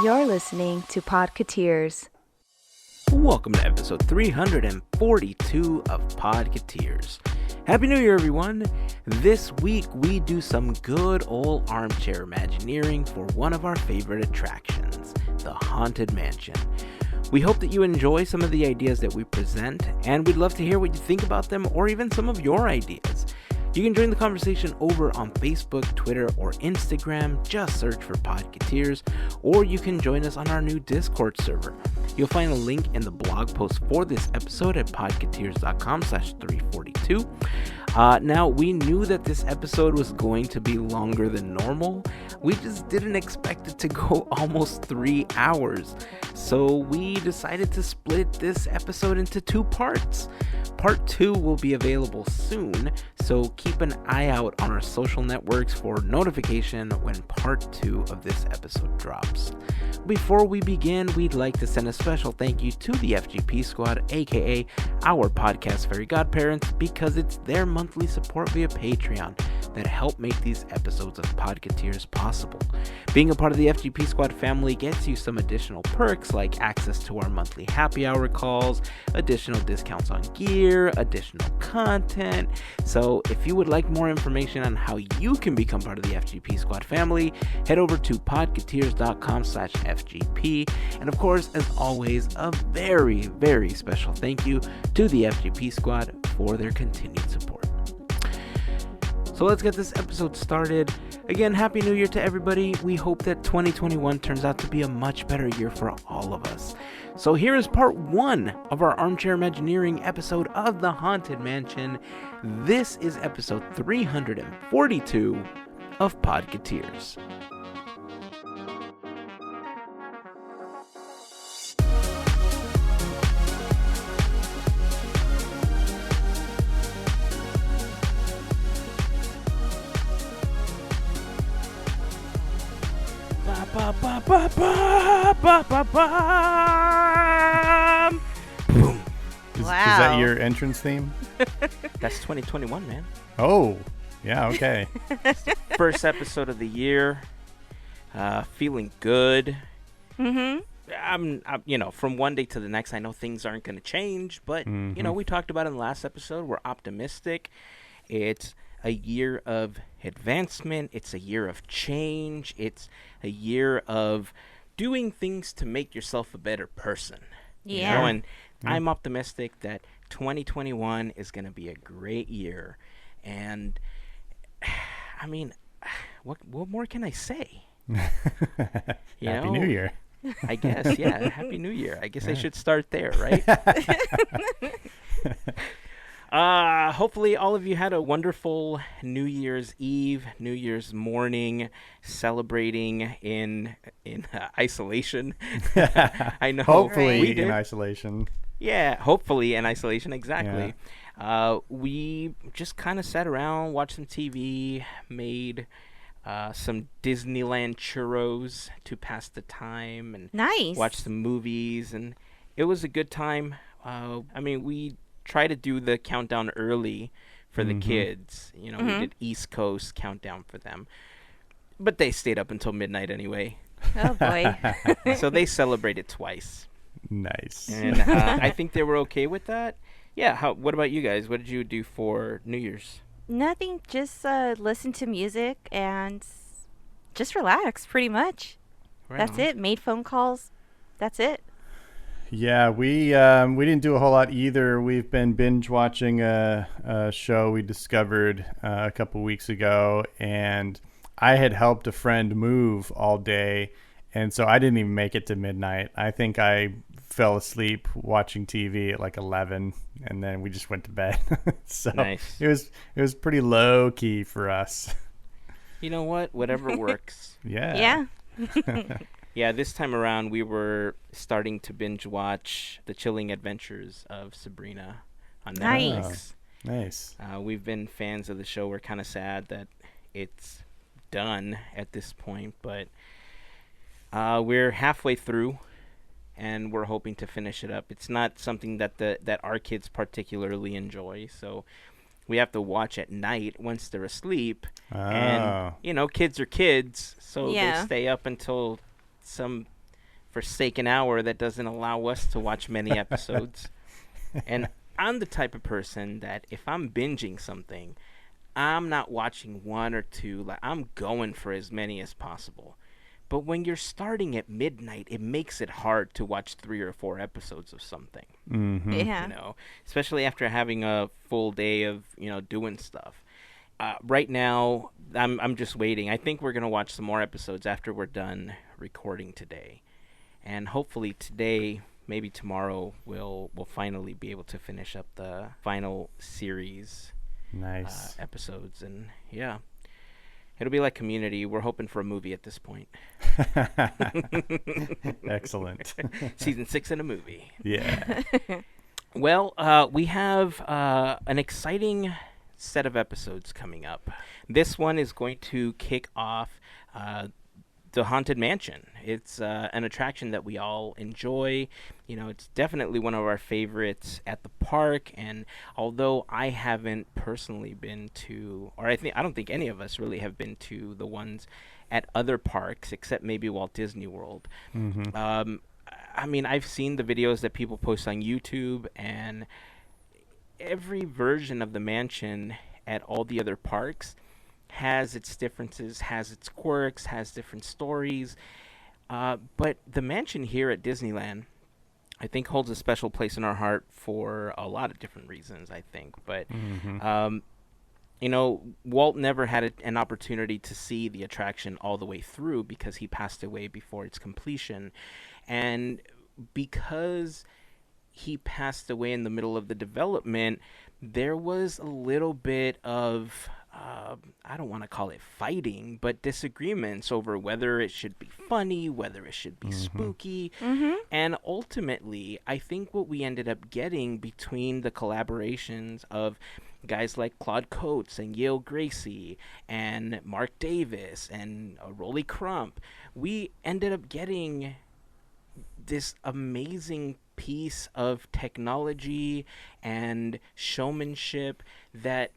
You're listening to Podketeers. Welcome to episode 342 of Podketeers. Happy New Year, everyone! This week we do some good old armchair imagineering for one of our favorite attractions, the Haunted Mansion. We hope that you enjoy some of the ideas that we present, and we'd love to hear what you think about them or even some of your ideas. You can join the conversation over on Facebook, Twitter, or Instagram. Just search for Podketeers, or you can join us on our new Discord server. You'll find a link in the blog post for this episode at podketeers.com/342. Now, we knew that this episode was going to be longer than normal. We just didn't expect it to go almost 3 hours. So we decided to split this episode into 2 parts. Part 2 will be available soon, so keep an eye out on our social networks for notification when part 2 of this episode drops. Before we begin, we'd like to send a special thank you to the FGP Squad, aka our podcast Fairy Godparents, because it's their monthly support via Patreon that help make these episodes of Podketeers possible. Being a part of the FGP Squad family gets you some additional perks like access to our monthly happy hour calls, additional discounts on gear, additional content. So if you would like more information on how you can become part of the FGP Squad family, head over to podketeers.com/FGP. And of course, as always, a very, very special thank you to the FGP Squad for their continued support. So let's get this episode started. Again, Happy New Year to everybody. We hope that 2021 turns out to be a much better year for all of us. So here is part 1 of our Armchair Imagineering episode of The Haunted Mansion. This is episode 342 of Podketeers. Boom. Is that your entrance theme? That's 2021, man. Oh, yeah, okay. First episode of the year. Feeling good. Mm-hmm. I'm, from one day to the next, I know things aren't going to change, but, we talked about in the last episode, we're optimistic. It's a year of advancement. It's a year of change. It's a year of doing things to make yourself a better person. Yeah. And I'm optimistic that 2021 is going to be a great year. And, I mean, what more can I say? Happy New Year. I guess, yeah. Happy New Year. I guess I should start there, right? Hopefully all of you had a wonderful New Year's Eve, New Year's morning, celebrating in isolation. I know. Hopefully in isolation. Yeah, hopefully in isolation, exactly. Yeah. We just kind of sat around, watched some TV, made some Disneyland churros to pass the time, and watched some movies, and it was a good time. We try to do the countdown early for the kids. We did East Coast countdown for them, but they stayed up until midnight anyway. Oh boy. So they celebrated twice. Nice. And I think they were okay with that. Yeah. What about you guys? What did you do for New Year's? Nothing, just listen to music and just relax, pretty much. Right That's on. it. Made phone calls. That's it. Yeah, we didn't do a whole lot either. We've been binge watching a show we discovered a couple weeks ago, and I had helped a friend move all day, and so I didn't even make it to midnight. I think I fell asleep watching TV at like 11, and then we just went to bed. So nice. It was pretty low key for us. You know what? Whatever works. Yeah. Yeah, this time around we were starting to binge watch The Chilling Adventures of Sabrina on Netflix. Nice. We've been fans of the show. We're kind of sad that it's done at this point, but we're halfway through, and we're hoping to finish it up. It's not something that our kids particularly enjoy, so we have to watch at night once they're asleep. Oh. And, kids are kids, so Yeah. they stay up until some forsake an hour that doesn't allow us to watch many episodes. And I'm the type of person that if I'm binging something, I'm not watching one or two. Like, I'm going for as many as possible. But when you're starting at midnight, it makes it hard to watch 3 or 4 episodes of something. Mm-hmm. Yeah. You know, especially after having a full day of, doing stuff. Right now, I'm just waiting. I think we're going to watch some more episodes after we're done recording today. And hopefully today, maybe tomorrow, we'll finally be able to finish up the final series Nice. episodes. And yeah, it'll be like Community. We're hoping for a movie at this point. Excellent. Season 6 and a movie. Yeah. Well, we have an exciting set of episodes coming up. This one is going to kick off the Haunted Mansion. It's an attraction that we all enjoy. It's definitely one of our favorites at the park. And although I haven't personally been to, or I don't think any of us really have been to the ones at other parks, except maybe Walt Disney World. Mm-hmm. I've seen the videos that people post on YouTube, and every version of the mansion at all the other parks has its differences, has its quirks, has different stories. But the mansion here at Disneyland, I think, holds a special place in our heart for a lot of different reasons, I think. But, Mm-hmm. Walt never had an opportunity to see the attraction all the way through because he passed away before its completion. And because he passed away in the middle of the development, there was a little bit of, I don't want to call it fighting, but disagreements over whether it should be funny, whether it should be spooky. And ultimately, I think what we ended up getting between the collaborations of guys like Claude Coates and Yale Gracie and Mark Davis and Rolly Crump, we ended up getting this amazing piece of technology and showmanship that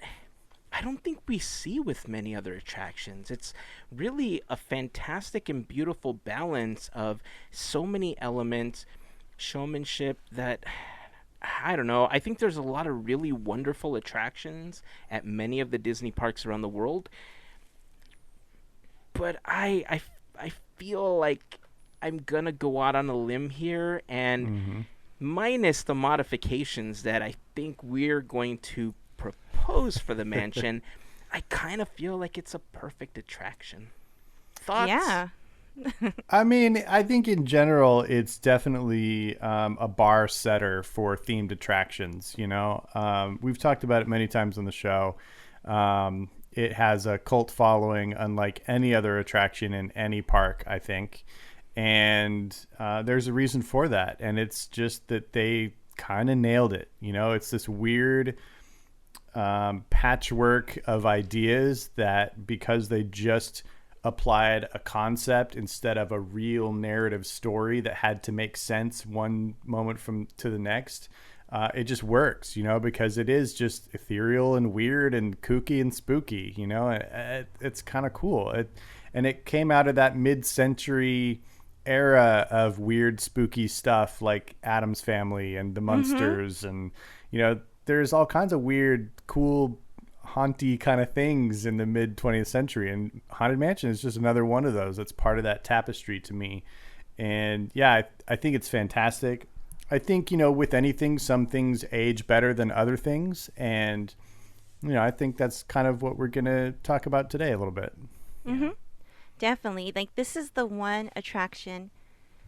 I don't think we see with many other attractions. It's really a fantastic and beautiful balance of so many elements, showmanship that, I don't know, I think there's a lot of really wonderful attractions at many of the Disney parks around the world. But I feel like I'm going to go out on a limb here and minus the modifications that I think we're going to propose for the mansion, I kind of feel like it's a perfect attraction. Thoughts? Yeah. I think in general, it's definitely a bar setter for themed attractions. We've talked about it many times on the show. It has a cult following unlike any other attraction in any park, I think. And there's a reason for that. And it's just that they kind of nailed it. It's this weird patchwork of ideas that, because they just applied a concept instead of a real narrative story that had to make sense one moment from to the next, it just works, because it is just ethereal and weird and kooky and spooky. It's kind of cool. And it came out of that mid-century era of weird spooky stuff like Addams Family and the Munsters, and there's all kinds of weird, cool, haunty kind of things in the mid 20th century, and Haunted Mansion is just another one of those. That's part of that tapestry to me. And yeah, I think it's fantastic. I think, with anything, some things age better than other things, and I think that's kind of what we're going to talk about today a little bit. Definitely. Like, this is the one attraction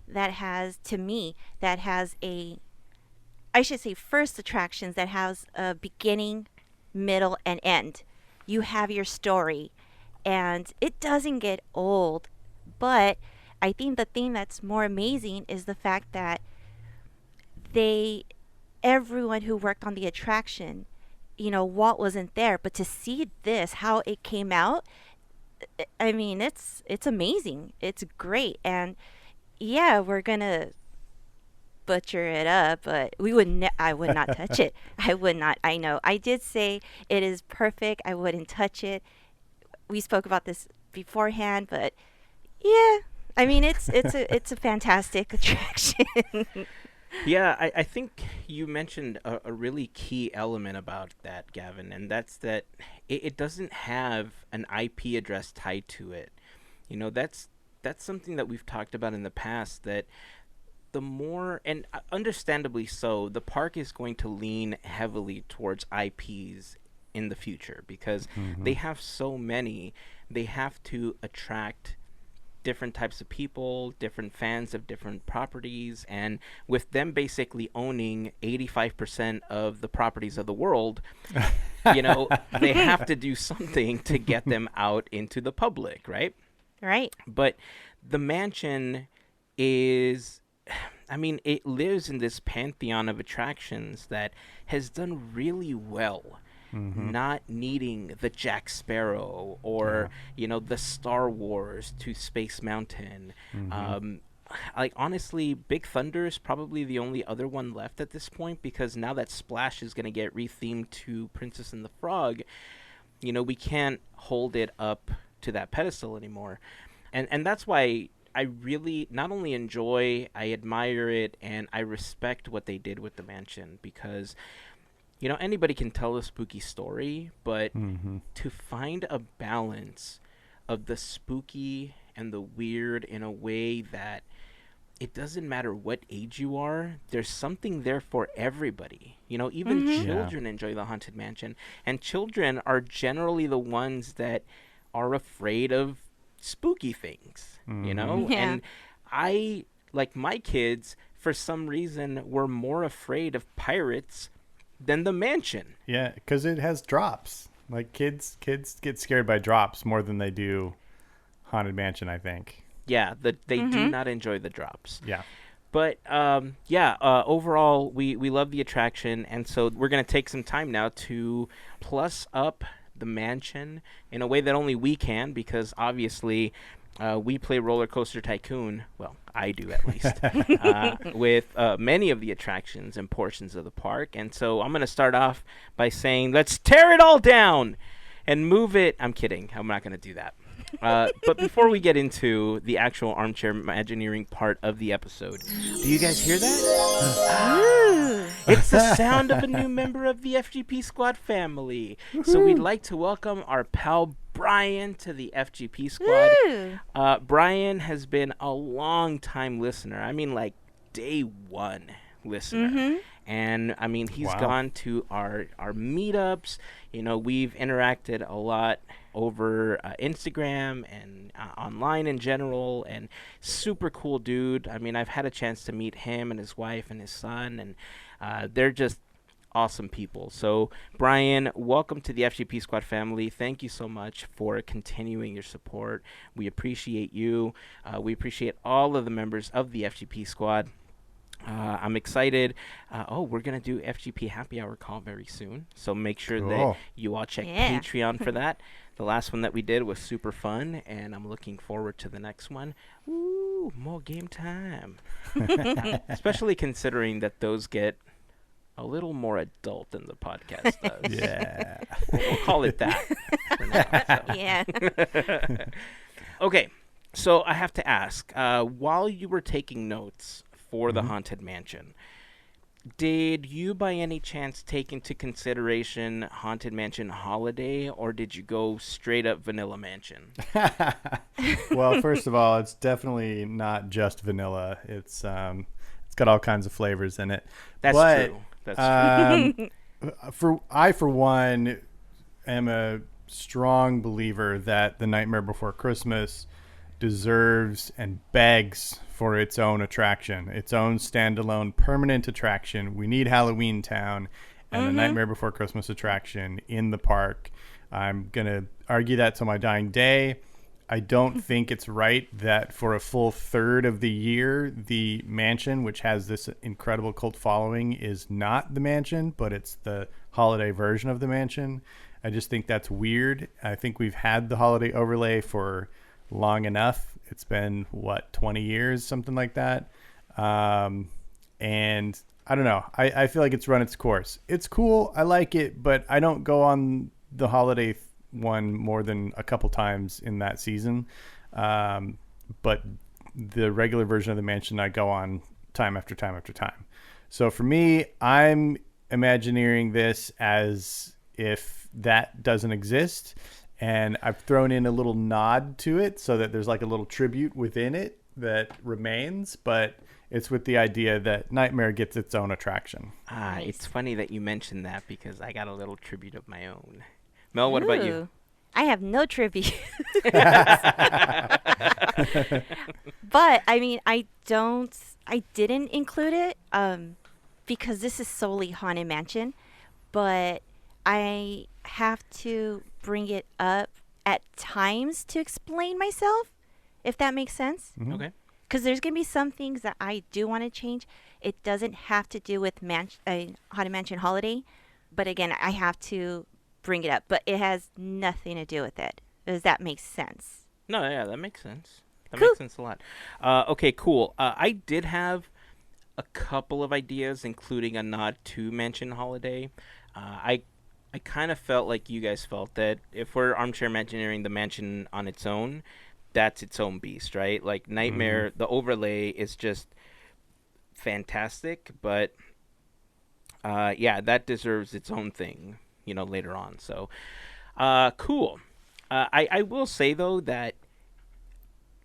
that has, to me, that has first attractions that has a beginning, middle, and end. You have your story, and it doesn't get old. But I think the thing that's more amazing is the fact that everyone who worked on the attraction, Walt wasn't there, but to see this, how it came out, it's amazing. It's great. And yeah, we're gonna butcher it up, but I would not touch it. I would not. I know. I did say it is perfect. I wouldn't touch it. We spoke about this beforehand, but yeah, I mean, it's a fantastic attraction. Yeah, I think you mentioned a really key element about that, Gavin, and that's that it doesn't have an IP address tied to it. You know, that's something that we've talked about in the past, that the more, and understandably so, the park is going to lean heavily towards IPs in the future because they have so many. They have to attract different types of people, different fans of different properties, and with them basically owning 85% of the properties of the world, you know, they have to do something to get them out into the public, right? Right. But the mansion is, I mean, it lives in this pantheon of attractions that has done really well. Not needing the Jack Sparrow or you know, the Star Wars to Space Mountain. Like, honestly, Big Thunder is probably the only other one left at this point, because now that Splash is going to get rethemed to Princess and the Frog, you know, we can't hold it up to that pedestal anymore. And that's why I really not only enjoy, I admire it, and I respect what they did with the mansion, because you know, anybody can tell a spooky story, but to find a balance of the spooky and the weird in a way that it doesn't matter what age you are, there's something there for everybody. You know, even children enjoy the Haunted Mansion, and children are generally the ones that are afraid of spooky things, you know? Yeah. And I, like my kids, for some reason, were more afraid of pirates than the mansion. Yeah, because it has drops. Like kids get scared by drops more than they do Haunted Mansion, I think. Yeah, they do not enjoy the drops. Yeah. But overall, we love the attraction, and so we're going to take some time now to plus up the mansion in a way that only we can, because obviously we play Roller Coaster Tycoon. Well, I do at least, with many of the attractions and portions of the park. And so I'm going to start off by saying, let's tear it all down and move it. I'm kidding. I'm not going to do that. But before we get into the actual Armchair Imagineering part of the episode, do you guys hear that? It's the sound of a new member of the FGP Squad family. So we'd like to welcome our pal Brian to the FGP Squad. Brian has been a long time listener. I mean, like day one listener. And I mean, he's gone to our meetups. You know, we've interacted a lot over Instagram and online in general, and super cool dude. I mean, I've had a chance to meet him and his wife and his son, and they're just awesome people. So, Brian, welcome to the FGP Squad family. Thank you so much for continuing your support. We appreciate you. We appreciate all of the members of the FGP Squad. I'm excited. We're going to do FGP Happy Hour call very soon. So make sure that you all check Patreon for that. The last one that we did was super fun, and I'm looking forward to the next one. Ooh, more game time. Especially considering that those get a little more adult than the podcast does. Yeah. We'll call it that for now. So. Yeah. Okay, so I have to ask, while you were taking notes for the Haunted Mansion, did you by any chance take into consideration Haunted Mansion Holiday, or did you go straight up Vanilla Mansion? Well, first of all, it's definitely not just vanilla. It's got all kinds of flavors in it. That's true. That's true. For one, am a strong believer that The Nightmare Before Christmas deserves and begs for its own attraction, its own standalone permanent attraction. We need Halloween Town and the Nightmare Before Christmas attraction in the park. I'm going to argue that till my dying day. I don't think it's right that for a full third of the year, the mansion, which has this incredible cult following, is not the mansion, but it's the holiday version of the mansion. I just think that's weird. I think we've had the holiday overlay for long enough. It's been 20 years, something like that. And I don't know. I feel like it's run its course. It's cool. I like it, but I don't go on the holiday one more than a couple times in that season. But the regular version of the mansion I go on time after time after time. So for me, I'm Imagineering this as if that doesn't exist, and I've thrown in a little nod to it so that there's like a little tribute within it that remains, but it's with the idea that Nightmare gets its own attraction. Nice. It's funny that you mentioned that because I got a little tribute of my own. Mel, what about you? Ooh, I have no tribute. But I mean, I didn't include it because this is solely Haunted Mansion, but I have to bring it up at times to explain myself, if that makes sense. Mhm. Okay. Because there's going to be some things that I do want to change. It doesn't have to do with Haunted Mansion Holiday, but again, I have to bring it up. But it has nothing to do with it. Does that make sense? No, yeah, that makes sense. That Cool. makes sense a lot. Okay, cool. I did have a couple of ideas, including a nod to Mansion Holiday. I kind of felt like you guys felt that if we're Armchair Imagineering the mansion on its own, that's its own beast, right? Like Nightmare, the overlay is just fantastic, but yeah, that deserves its own thing, later on. So, cool. I will say though that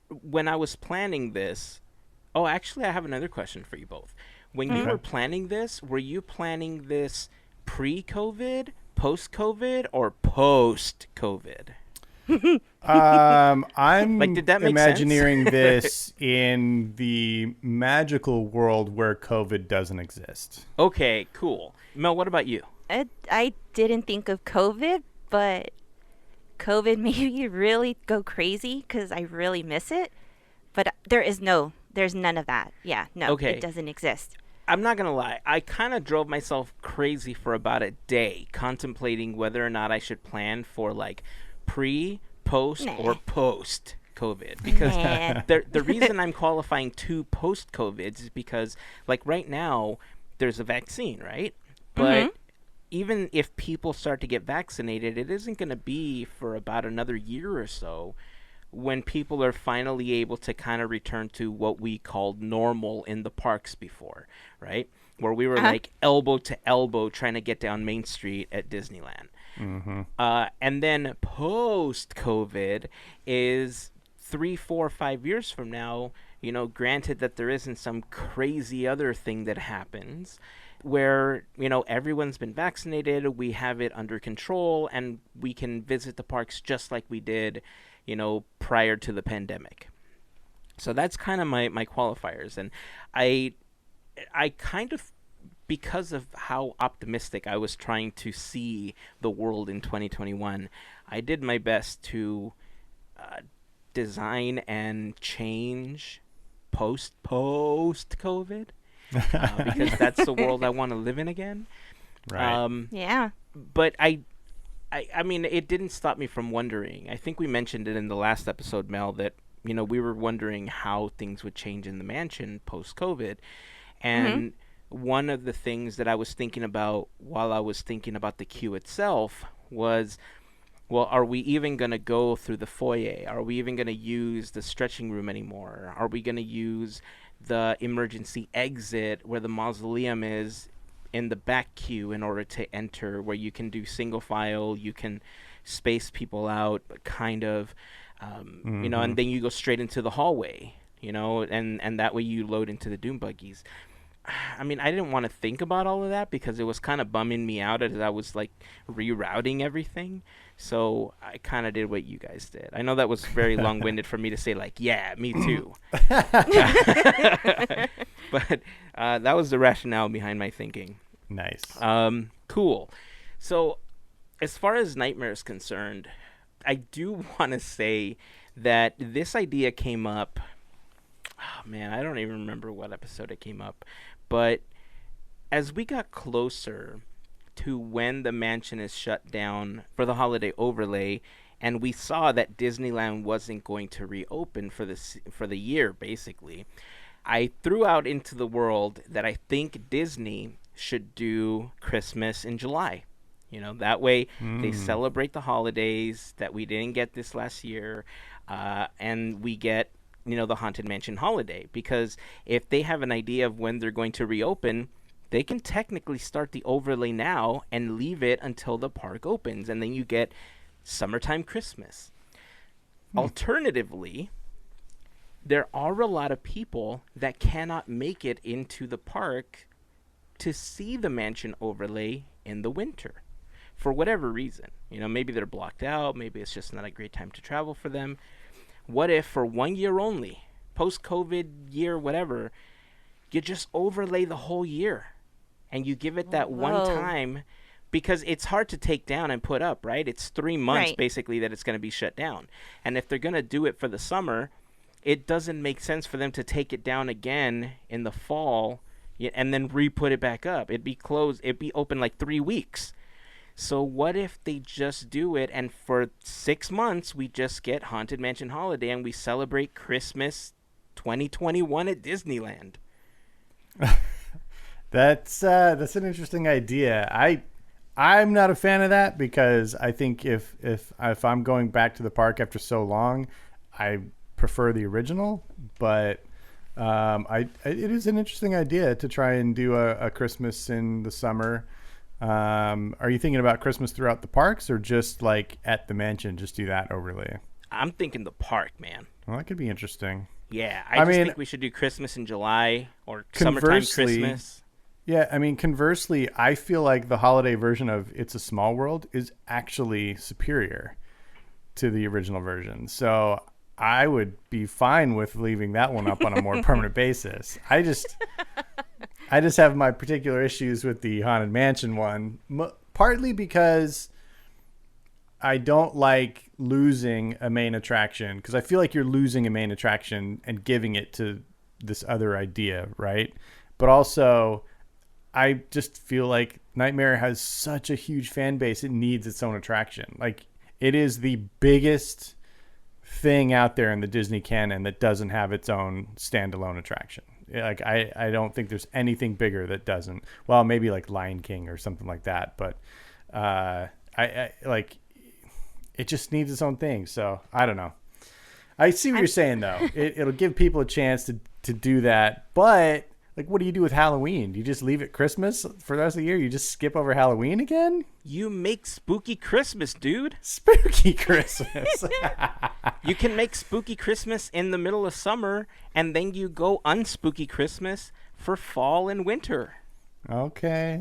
when I was planning this, oh, actually, I have another question for you both. When you Okay. were planning this, were you planning this pre-COVID, post-COVID, or post-COVID? I'm Like, did that make sense? Imagineering this in the magical world where COVID doesn't exist. Okay, cool. Mel, what about you? I didn't think of COVID, but COVID made me really go crazy because I really miss it. But there's none of that. Yeah, no, Okay. it doesn't exist. I'm not going to lie. I kind of drove myself crazy for about a day contemplating whether or not I should plan for like pre, post, Nah. or post COVID. Because Nah. the reason I'm qualifying to post COVID is because, like, right now, there's a vaccine, right? But even if people start to get vaccinated, it isn't going to be for about another year or so when people are finally able to kind of return to what we called normal in the parks before, right? Where we were like elbow to elbow trying to get down Main Street at Disneyland. And then post-COVID is 3, 4, 5 years from now, granted that there isn't some crazy other thing that happens where, everyone's been vaccinated, we have it under control, and we can visit the parks just like we did, prior to the pandemic. So that's kind of my qualifiers. And I kind of, because of how optimistic I was trying to see the world in 2021, I did my best to design and change post-COVID. Because that's the world I want to live in again. Right. Yeah. But I mean, it didn't stop me from wondering. I think we mentioned it in the last episode, Mel, that, we were wondering how things would change in the mansion post-COVID. And one of the things that I was thinking about while I was thinking about the queue itself was, well, are we even going to go through the foyer? Are we even going to use the stretching room anymore? Are we going to use the emergency exit where the mausoleum is in the back queue in order to enter, where you can do single file, you can space people out, but kind of, and then you go straight into the hallway, and that way you load into the doom buggies. I mean, I didn't want to think about all of that because it was kind of bumming me out as I was like rerouting everything. So I kind of did what you guys did. I know that was very long-winded for me to say like, yeah, me too. But that was the rationale behind my thinking. Nice. Cool. So as far as Nightmare is concerned, I do want to say that this idea came up. Oh, man, I don't even remember what episode it came up. But as we got closer to when the mansion is shut down for the holiday overlay, and we saw that Disneyland wasn't going to reopen for the year, basically, I threw out into the world that I think Disney should do Christmas in July. That way they celebrate the holidays that we didn't get this last year, and we get the Haunted Mansion holiday, because if they have an idea of when they're going to reopen, they can technically start the overlay now and leave it until the park opens, and then you get summertime Christmas. Alternatively, there are a lot of people that cannot make it into the park to see the mansion overlay in the winter for whatever reason. Maybe they're blocked out, maybe it's just not a great time to travel for them. What if for 1 year only, post-COVID year, whatever, you just overlay the whole year and you give it that one time, because it's hard to take down and put up, right? It's 3 months basically that it's going to be shut down. And if they're going to do it for the summer, it doesn't make sense for them to take it down again in the fall and then re-put it back up. It'd be closed. It'd be open like 3 weeks. So what if they just do it, and for 6 months we just get Haunted Mansion Holiday and we celebrate Christmas 2021 at Disneyland? That's an interesting idea. I'm not a fan of that, because I think if I'm going back to the park after so long, I prefer the original. But it is an interesting idea to try and do a Christmas in the summer. Are you thinking about Christmas throughout the parks, or just like at the mansion, just do that overlay? I'm thinking the park, man. Well, that could be interesting. Yeah, I just think we should do Christmas in July or summertime Christmas. Yeah, I mean, conversely, I feel like the holiday version of It's a Small World is actually superior to the original version. So I would be fine with leaving that one up on a more permanent basis. I just have my particular issues with the Haunted Mansion one, partly because I don't like losing a main attraction, because I feel like you're losing a main attraction and giving it to this other idea, right? But also, I just feel like Nightmare has such a huge fan base, it needs its own attraction. Like, it is the biggest thing out there in the Disney canon that doesn't have its own standalone attraction. Like, I don't think there's anything bigger that doesn't. Well, maybe like Lion King or something like that, but I like, it just needs its own thing. So I don't know. I see what you're saying though. It'll give people a chance to do that, but like, what do you do with Halloween? Do you just leave it Christmas for the rest of the year? You just skip over Halloween again? You make Spooky Christmas, dude. Spooky Christmas. You can make Spooky Christmas in the middle of summer, and then you go unspooky Christmas for fall and winter. Okay.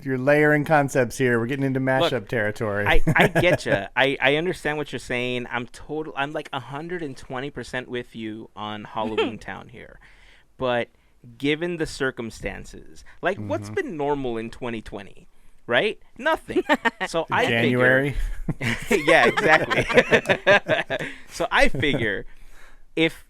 You're layering concepts here. We're getting into mashup territory. I get you. I understand what you're saying. I'm like 120% with you on Halloween Town here. But given the circumstances, like, what's been normal in 2020, right? Nothing. So I January. Yeah, exactly. So I figure if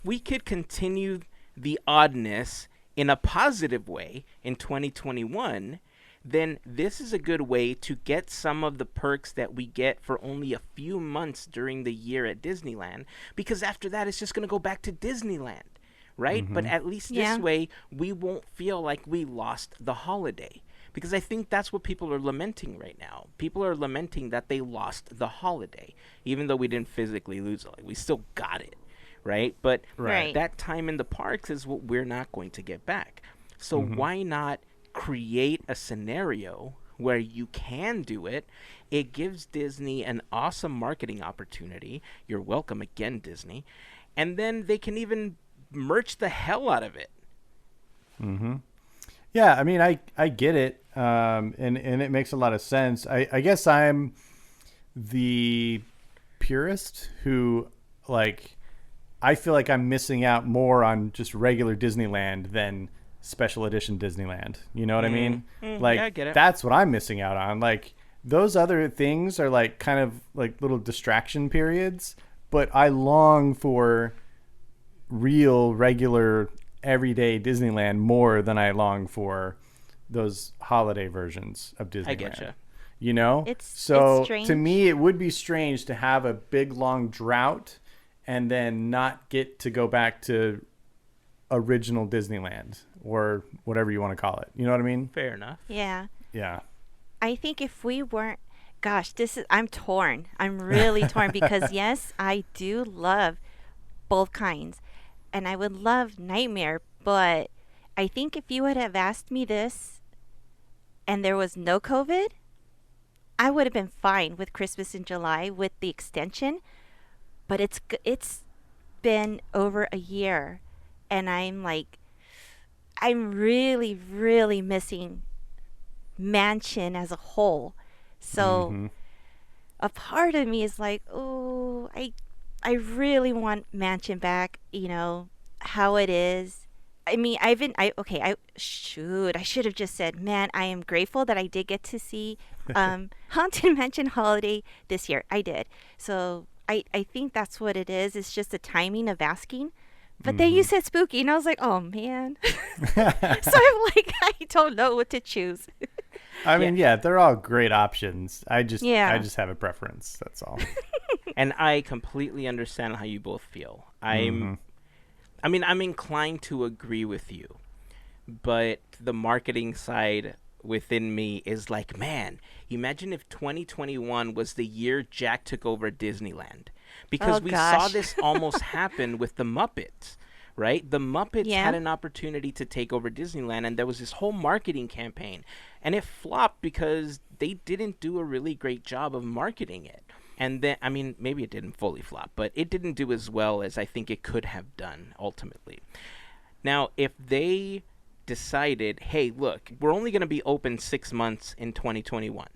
we could continue the oddness in a positive way in 2021, then this is a good way to get some of the perks that we get for only a few months during the year at Disneyland, because after that it's just going to go back to Disneyland, right? But at least this way we won't feel like we lost the holiday, because I think that's what people are lamenting right now. People are lamenting that they lost the holiday, even though we didn't physically lose it. Like, we still got it, right? But that time in the parks is what we're not going to get back. So why not create a scenario where you can do it? It gives Disney an awesome marketing opportunity. You're welcome again, Disney. And then they can even merch the hell out of it. Yeah, I mean, I get it, and it makes a lot of sense. I guess I'm the purist who, like, I feel like I'm missing out more on just regular Disneyland than special edition Disneyland. You know what I mean? Like, yeah, I get it. That's what I'm missing out on. Like, those other things are like kind of like little distraction periods, but I long for real, regular, everyday Disneyland more than I long for those holiday versions of Disneyland. I get you. You know? It's to me, it would be strange to have a big, long drought and then not get to go back to original Disneyland or whatever you want to call it. You know what I mean? Fair enough. Yeah. Yeah. I think if we weren't gosh, I'm torn. I'm really torn because yes, I do love both kinds. And I would love Nightmare, but I think if you would have asked me this and there was no COVID, I would have been fine with Christmas in July with the extension, but it's been over a year and I'm really really missing Mansion as a whole. So Mm-hmm. a part of me is like, "Oh, I really want Mansion back, how it is." I mean, I should have just said, "Man, I am grateful that I did get to see Haunted Mansion Holiday this year." I did. So, I think that's what it is. It's just the timing of asking. But then you Mm-hmm. said spooky, and I was like, "Oh man." So I'm like, I don't know what to choose. I mean, yeah, they're all great options. I Yeah. just have a preference. That's all. And I completely understand how you both feel. Mm-hmm. I'm inclined to agree with you, but the marketing side within me is like, man, imagine if 2021 was the year Jack took over Disneyland. Because Oh we saw gosh. this almost happen with the Muppets, right? The Muppets Yeah. had an opportunity to take over Disneyland, and there was this whole marketing campaign. And it flopped because they didn't do a really great job of marketing it. And then, I mean, maybe it didn't fully flop, but it didn't do as well as I think it could have done ultimately. Now, if they decided, hey, look, we're only going to be open 6 months in 2021.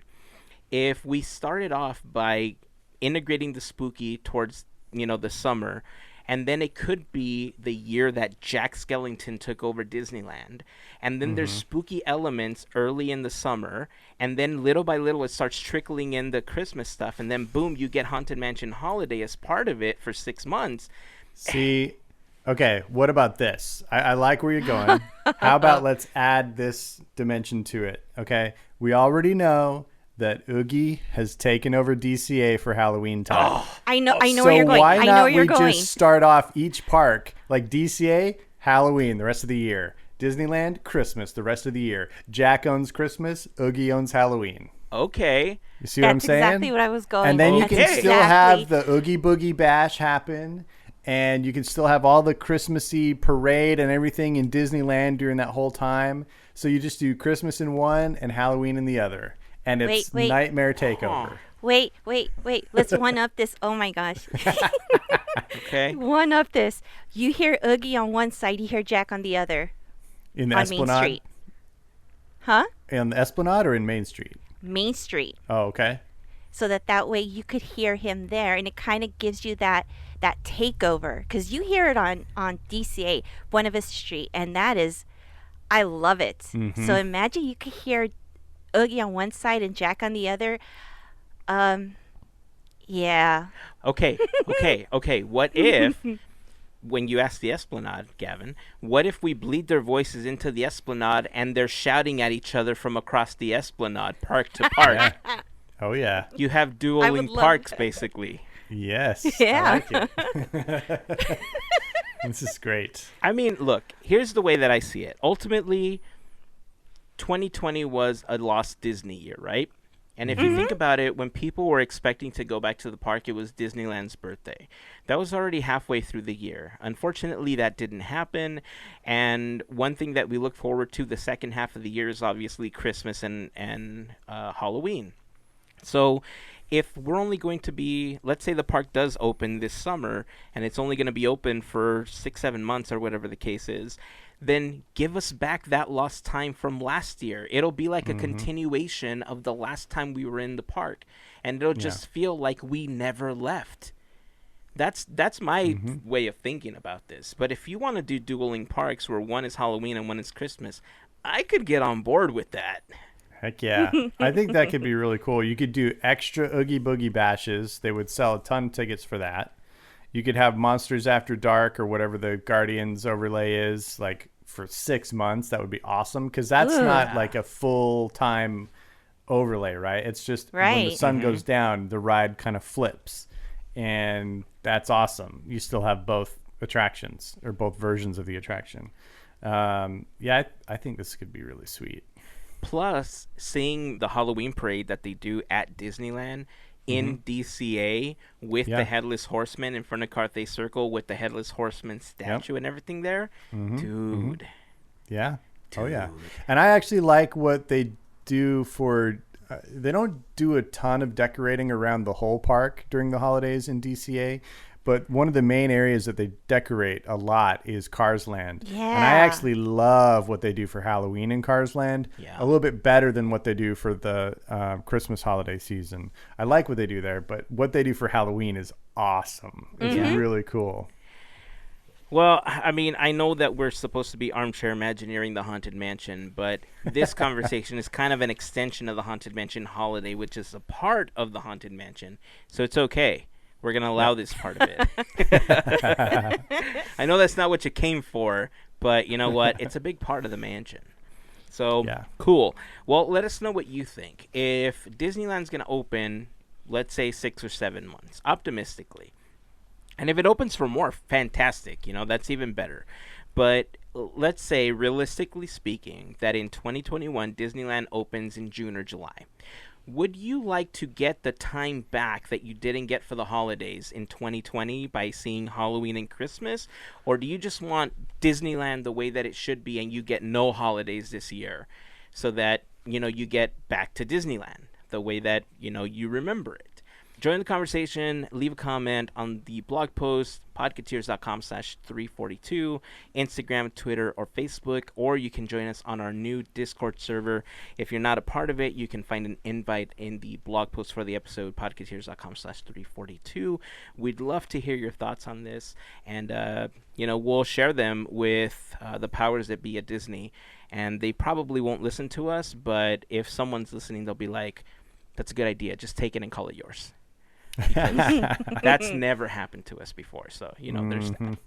If we started off by integrating the spooky towards, the summer, and then it could be the year that Jack Skellington took over Disneyland, and then there's Mm-hmm. spooky elements early in the summer, and then little by little it starts trickling in the Christmas stuff, and then boom, you get Haunted Mansion Holiday as part of it for 6 months. See, okay, what about this? I like where you're going. How about let's add this dimension to it? Okay, we already know that Oogie has taken over DCA for Halloween time. I know So where you're going. why I know not where you're we going. just start off each park like DCA, Halloween the rest of the year. Disneyland, Christmas the rest of the year. Jack owns Christmas, Oogie owns Halloween. Okay. You see what I'm That's saying? exactly what I was going. And then you That's can Okay. still exactly- have the Oogie Boogie Bash happen. And you can still have all the Christmassy parade and everything in Disneyland during that whole time. So you just do Christmas in one and Halloween in the other. And it's Wait. Nightmare Takeover. Wait. Let's one up this. Oh my gosh. Okay. One up this. You hear Oogie on one side, you hear Jack on the other In the on Main Esplanade? Street. Huh? In the Esplanade or in Main Street? Main Street. Oh, okay. So that way you could hear him there, and it kind of gives you that takeover because you hear it on DCA Buena Vista Street, and that is, I love it. Mhm. So imagine you could hear Oogie on one side and Jack on the other. Yeah. Okay. What if, when you ask the Esplanade, Gavin, what if we bleed their voices into the Esplanade and they're shouting at each other from across the Esplanade, park to park? Yeah. Oh, yeah. You have dueling love parks, that. basically. Yes. Yeah. I like it. This is great. I mean, look, here's the way that I see it. Ultimately, 2020 was a lost Disney year, right? And if you think about it, when people were expecting to go back to the park, it was Disneyland's birthday. That was already halfway through the year. Unfortunately, that didn't happen. And one thing that we look forward to the second half of the year is obviously Christmas and Halloween. So if we're only going to be, let's say the park does open this summer, and it's only going to be open for 6-7 months or whatever the case is, then give us back that lost time from last year. It'll be like a continuation of the last time we were in the park, and it'll just feel like we never left. That's my way of thinking about this. But if you want to do dueling parks where one is Halloween and one is Christmas, I could get on board with that. Heck yeah. I think that could be really cool. You could do extra Oogie Boogie Bashes. They would sell a ton of tickets for that. You could have Monsters After Dark or whatever the Guardians overlay is, like for 6 months. That would be awesome because that's not like a full-time overlay, right? It's just when the Right. sun goes down, the ride kind of flips. And that's awesome. You still have both attractions or both versions of the attraction. I think this could be really sweet. Plus, seeing the Halloween parade that they do at Disneyland in DCA with the Headless Horseman in front of Carthay Circle with the Headless Horseman statue and everything there. Dude. Yeah. Dude. Oh, yeah. And I actually like what they do for... they don't do a ton of decorating around the whole park during the holidays in DCA, but one of the main areas that they decorate a lot is Cars Land. Yeah. And I actually love what they do for Halloween in Cars Land. Yeah. A little bit better than what they do for the Christmas holiday season. I like what they do there, but what they do for Halloween is awesome. It's really cool. Well, I mean, I know that we're supposed to be Armchair Imagineering the Haunted Mansion, but this conversation is kind of an extension of the Haunted Mansion holiday, which is a part of the Haunted Mansion. So it's okay. We're going to allow this part of it. I know that's not what you came for, but you know what? It's a big part of the mansion. So, cool. Well, let us know what you think. If Disneyland's going to open, let's say 6 or 7 months, optimistically, and if it opens for more, fantastic. You know, that's even better. But let's say, realistically speaking, that in 2021, Disneyland opens in June or July. Would you like to get the time back that you didn't get for the holidays in 2020 by seeing Halloween and Christmas? Or do you just want Disneyland the way that it should be and you get no holidays this year so that, you know, you get back to Disneyland the way that, you know, you remember it? Join the conversation. Leave a comment on the blog post, podketeers.com/342, Instagram, Twitter, or Facebook, or you can join us on our new Discord server. If you're not a part of it, you can find an invite in the blog post for the episode, podketeers.com/342. We'd love to hear your thoughts on this, and you know, we'll share them with the powers that be at Disney, and they probably won't listen to us, but if someone's listening, they'll be like, that's a good idea. Just take it and call it yours. That's never happened to us before, so you know there's that.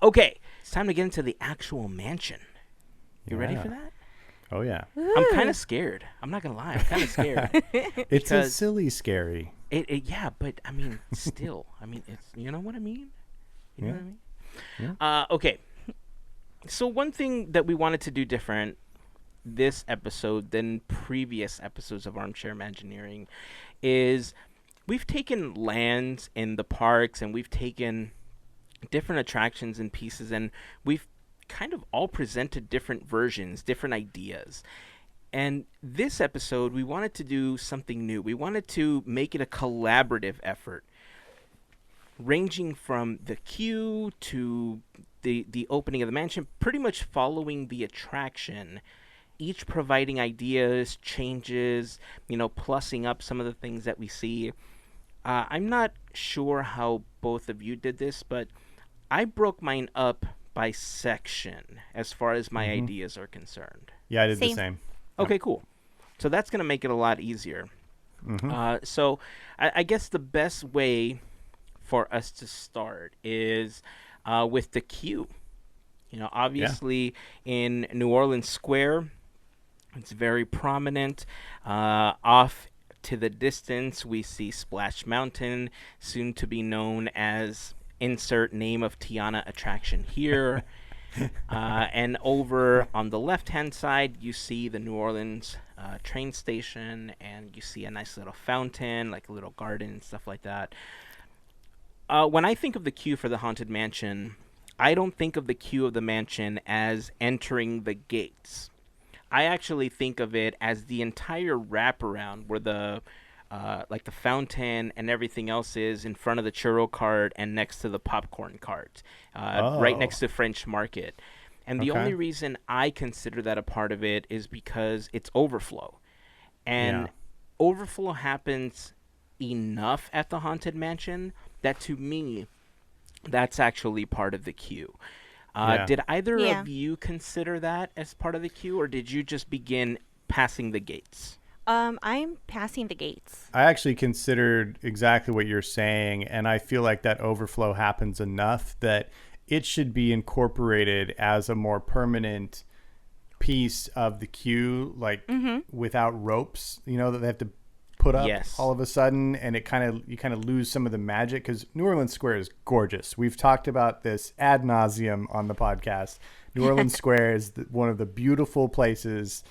Okay, it's time to get into the actual mansion. You ready for that? Oh yeah. I'm kind of scared. I'm not gonna lie. I'm kind of scared. It's a silly scary. Yeah, but I mean, still, I mean, it's, you know what I mean. You know what I mean? Yeah. Okay. So one thing that we wanted to do different this episode than previous episodes of Armchair Imagineering is we've taken lands in the parks and we've taken different attractions and pieces, and we've kind of all presented different versions, different ideas. And this episode, we wanted to do something new. We wanted to make it a collaborative effort, ranging from the queue to the opening of the mansion, pretty much following the attraction, each providing ideas, changes, you know, plussing up some of the things that we see. I'm not sure how both of you did this, but I broke mine up by section as far as my ideas are concerned. Yeah, I did the same. Okay, cool. So that's going to make it a lot easier. So I guess the best way for us to start is with the queue. You know, obviously in New Orleans Square, it's very prominent. Off to the distance, we see Splash Mountain, soon to be known as insert name of Tiana attraction here. And over on the left-hand side, you see the New Orleans train station, and you see a nice little fountain, like a little garden and stuff like that. When I think of the queue for the Haunted Mansion, I don't think of the queue of the mansion as entering the gates. I actually think of it as the entire wraparound where the like the fountain and everything else is in front of the churro cart and next to the popcorn cart, right next to French Market. And the only reason I consider that a part of it is because it's overflow. And overflow happens enough at the Haunted Mansion that to me, that's actually part of the queue. Did either of you consider that as part of the queue, or did you just begin passing the gates? I'm passing the gates. I actually considered exactly what you're saying, and I feel like that overflow happens enough that it should be incorporated as a more permanent piece of the queue, like without ropes, you know, that they have to put up Yes. all of a sudden, and you kind of lose some of the magic, because New Orleans Square is gorgeous. We've talked about this ad nauseum on the podcast. New Orleans Square is one of the beautiful places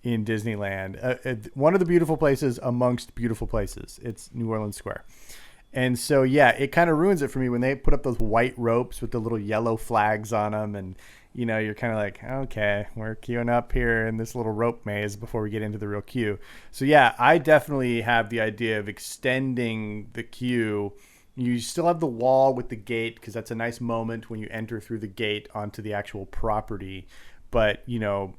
in Disneyland. One of the beautiful places amongst beautiful places. It's New Orleans Square. And so, yeah, it kind of ruins it for me when they put up those white ropes with the little yellow flags on them. And, you know, you're kind of like, okay, we're queuing up here in this little rope maze before we get into the real queue. So, yeah, I definitely have the idea of extending the queue. You still have the wall with the gate, because that's a nice moment when you enter through the gate onto the actual property. But, you know,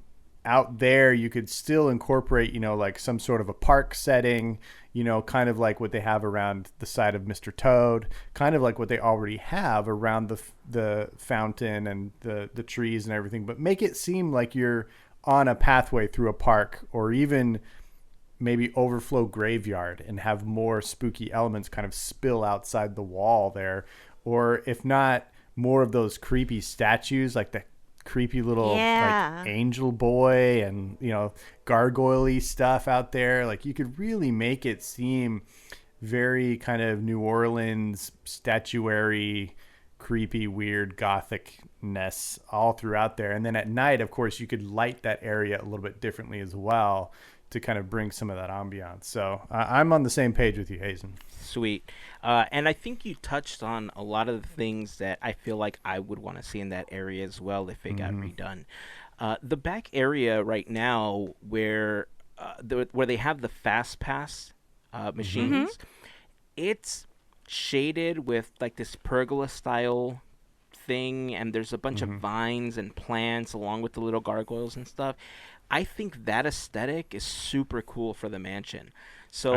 out there you could still incorporate, you know, like some sort of a park setting, you know, kind of like what they have around the side of Mr. Toad, kind of like what they already have around the fountain and the trees and everything, but make it seem like you're on a pathway through a park, or even maybe overflow graveyard and have more spooky elements kind of spill outside the wall there. Or if not, more of those creepy statues, like the creepy little like angel boy and, you know, gargoyle-y stuff out there. Like, you could really make it seem very kind of New Orleans statuary, creepy, weird gothicness all throughout there. And then at night, of course, you could light that area a little bit differently as well to kind of bring some of that ambiance. So I'm on the same page with you, Heyzen. Sweet. And I think you touched on a lot of the things that I feel like I would want to see in that area as well if it got redone. The back area right now where they have the Fast Pass machines, it's shaded with like this pergola style thing, and there's a bunch of vines and plants along with the little gargoyles and stuff. I think that aesthetic is super cool for the mansion. So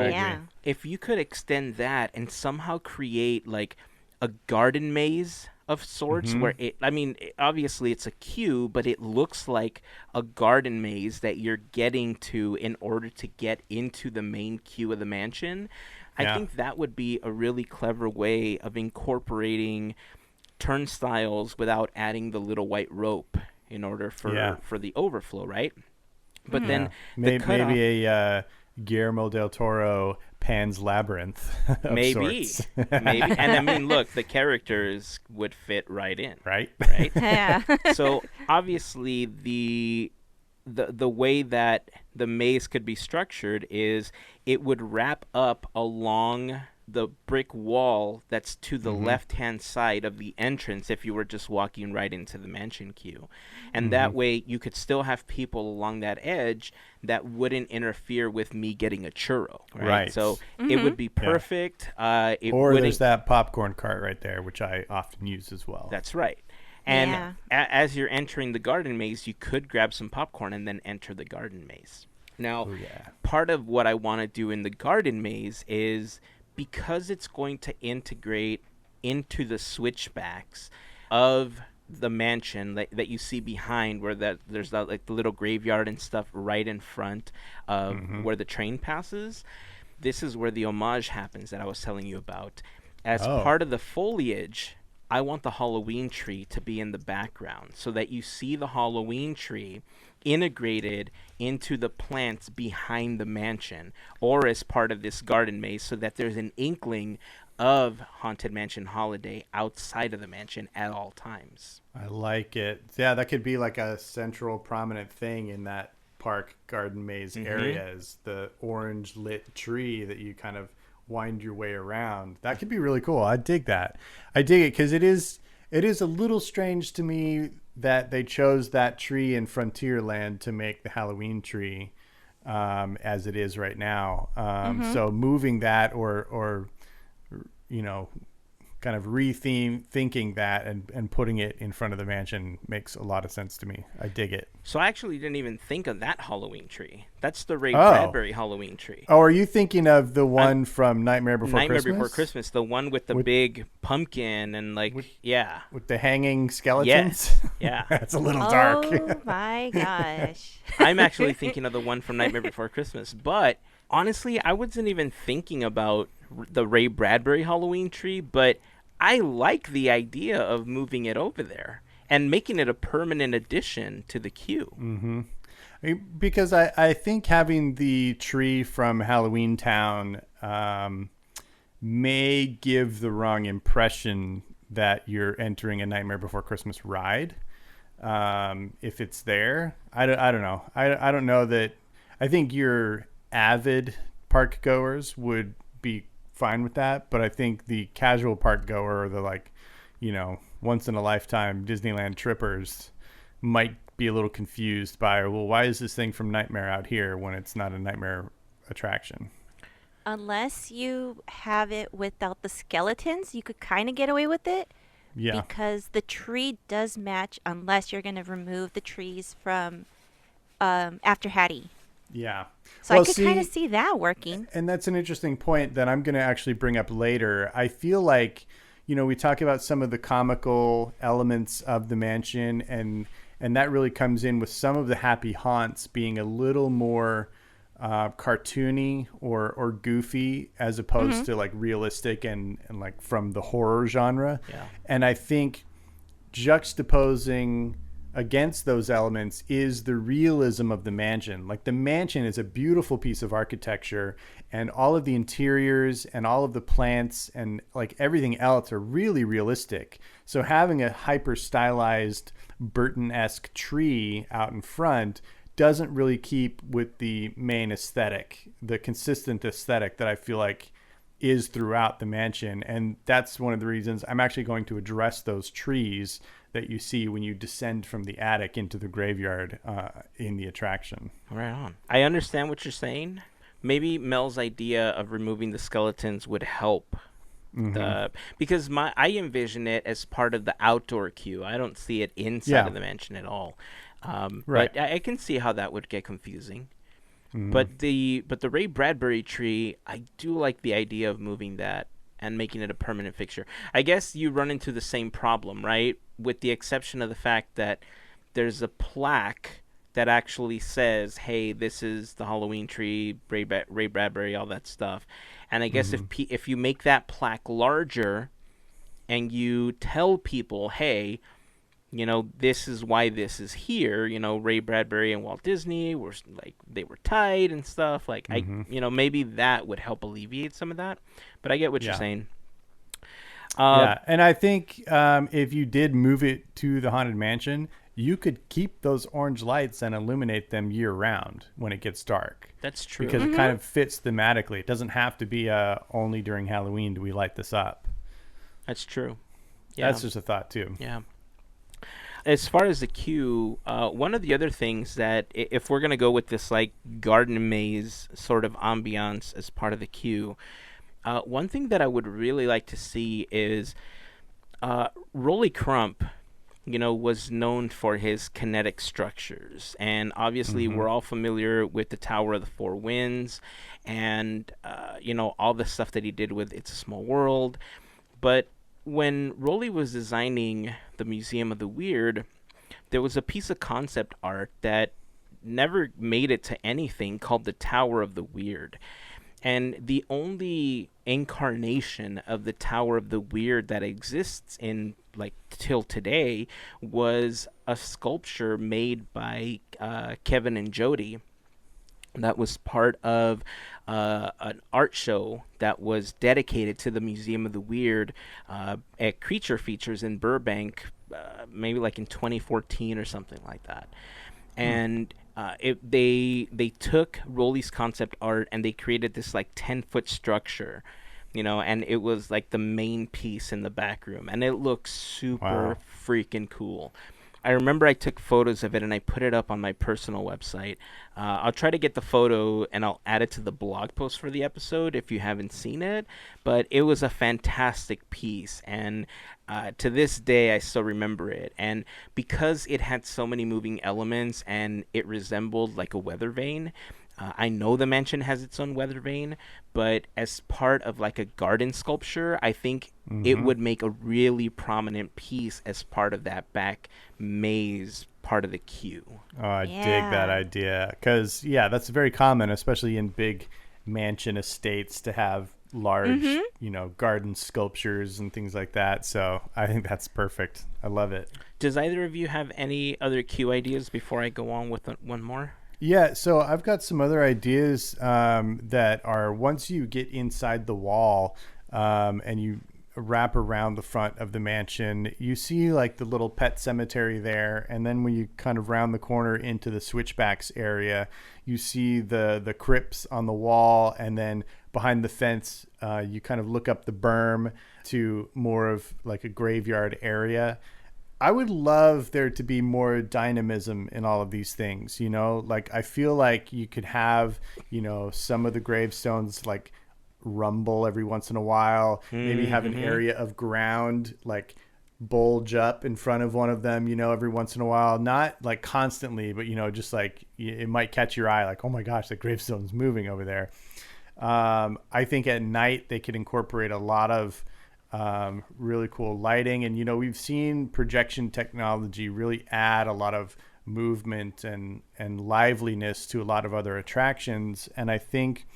if you could extend that and somehow create like a garden maze of sorts, where obviously it's a queue, but it looks like a garden maze that you're getting to in order to get into the main queue of the mansion. I think that would be a really clever way of incorporating turnstiles without adding the little white rope in order for the overflow, right? But then maybe a Guillermo del Toro Pan's Labyrinth of sorts. Maybe. And I mean, look, the characters would fit right in. Right? Yeah. So obviously the way that the maze could be structured is it would wrap up along the brick wall that's to the left-hand side of the entrance if you were just walking right into the mansion queue. And that way you could still have people along that edge that wouldn't interfere with me getting a churro. Right. So it would be perfect. There's that popcorn cart right there, which I often use as well. That's right. And as you're entering the garden maze, you could grab some popcorn and then enter the garden maze. Now, part of what I want to do in the garden maze is, because it's going to integrate into the switchbacks of the mansion that you see behind, where there's like the little graveyard and stuff right in front of where the train passes. This is where the homage happens that I was telling you about. As part of the foliage, I want the Halloween tree to be in the background so that you see the Halloween tree integrated into the plants behind the mansion, or as part of this garden maze, so that there's an inkling of Haunted Mansion Holiday outside of the mansion at all times. I like it. Yeah, that could be like a central prominent thing in that park garden maze area, is the orange lit tree that you kind of wind your way around. That could be really cool. I dig that. I dig it, because it is a little strange to me that they chose that tree in Frontierland to make the Halloween tree as it is right now. So moving that or you know, kind of thinking that and putting it in front of the mansion makes a lot of sense to me. I dig it. So I actually didn't even think of that Halloween tree. That's the Ray Bradbury Halloween tree. Oh, are you thinking of the one from Nightmare Before Christmas? Nightmare Before Christmas, the one with the big pumpkin and with the hanging skeletons? Yeah. That's a little dark. Oh my gosh. I'm actually thinking of the one from Nightmare Before Christmas, but honestly, I wasn't even thinking about the Ray Bradbury Halloween tree, but I like the idea of moving it over there and making it a permanent addition to the queue. Because I think having the tree from Halloween Town may give the wrong impression that you're entering a Nightmare Before Christmas ride. If it's there, I don't know. I don't know that. I think your avid park goers would be fine with that, but I think the casual park goer or the once in a lifetime Disneyland trippers might be a little confused by, well, why is this thing from Nightmare out here when it's not a Nightmare attraction? Unless you have it without the skeletons, you could kind of get away with it Yeah. because the tree does match unless you're going to remove the trees from After Hattie. Yeah. So I could kind of see that working. And that's an interesting point that I'm going to actually bring up later. I feel like, we talk about some of the comical elements of the mansion, and that really comes in with some of the happy haunts being a little more cartoony or goofy as opposed to like realistic and like from the horror genre. Yeah. And I think juxtaposing against those elements is the realism of the mansion. Like the mansion is a beautiful piece of architecture, and all of the interiors and all of the plants and like everything else are really realistic. So having a hyper stylized Burton-esque tree out in front doesn't really keep with the main aesthetic, the consistent aesthetic that I feel like is throughout the mansion. And that's one of the reasons I'm actually going to address those trees that you see when you descend from the attic into the graveyard in the attraction. Right on. I understand what you're saying. Maybe Mel's idea of removing the skeletons would help. Because I envision it as part of the outdoor queue. I don't see it inside of the mansion at all. Right. But I can see how that would get confusing. But the Ray Bradbury tree, I do like the idea of moving that and making it a permanent fixture. I guess you run into the same problem, right? With the exception of the fact that there's a plaque that actually says, hey, this is the Halloween tree, Ray Bradbury, all that stuff. And I guess if you make that plaque larger and you tell people, hey, this is why this is here. Ray Bradbury and Walt Disney were like, they were tied and stuff. Like, maybe that would help alleviate some of that. But I get what you're saying. Yeah, and I think if you did move it to the Haunted Mansion, you could keep those orange lights and illuminate them year round when it gets dark. That's true. Because it kind of fits thematically. It doesn't have to be only during Halloween do we light this up. That's true. Yeah. That's just a thought, too. Yeah. As far as the queue, one of the other things that if we're going to go with this like garden maze sort of ambiance as part of the queue, one thing that I would really like to see is Rolly Crump, was known for his kinetic structures. And obviously we're all familiar with the Tower of the Four Winds and, all the stuff that he did with It's a Small World. But when Rolly was designing the Museum of the Weird, there was a piece of concept art that never made it to anything called the Tower of the Weird. And the only incarnation of the Tower of the Weird that exists in, like, till today was a sculpture made by Kevin and Jody that was part of an art show that was dedicated to the Museum of the Weird at Creature Features in Burbank, maybe like in 2014 or something like that. And they took Rolly's concept art and they created this like 10-foot structure, and it was like the main piece in the back room, and it looks super freaking cool. I remember I took photos of it and I put it up on my personal website. I'll try to get the photo and I'll add it to the blog post for the episode if you haven't seen it. But it was a fantastic piece, and to this day I still remember it. And because it had so many moving elements and it resembled like a weather vane, I know the mansion has its own weather vane, but as part of like a garden sculpture, I think it would make a really prominent piece as part of that back maze part of the queue. Oh, I dig that idea. Because, that's very common, especially in big mansion estates, to have large, garden sculptures and things like that. So I think that's perfect. I love it. Does either of you have any other queue ideas before I go on with one more? Yeah, so I've got some other ideas that are once you get inside the wall and you wrap around the front of the mansion, you see like the little pet cemetery there, and then when you kind of round the corner into the switchbacks area, you see the crypts on the wall, and then behind the fence, you kind of look up the berm to more of like a graveyard area. I would love there to be more dynamism in all of these things, you know? Like I feel like you could have, you know, some of the gravestones like rumble every once in a while, maybe have an area of ground like bulge up in front of one of them, you know, every once in a while, not like constantly, but you know, just like it might catch your eye like, oh my gosh, the gravestone's moving over there. I think at night they could incorporate a lot of really cool lighting, and you know, we've seen projection technology really add a lot of movement and liveliness to a lot of other attractions. And I think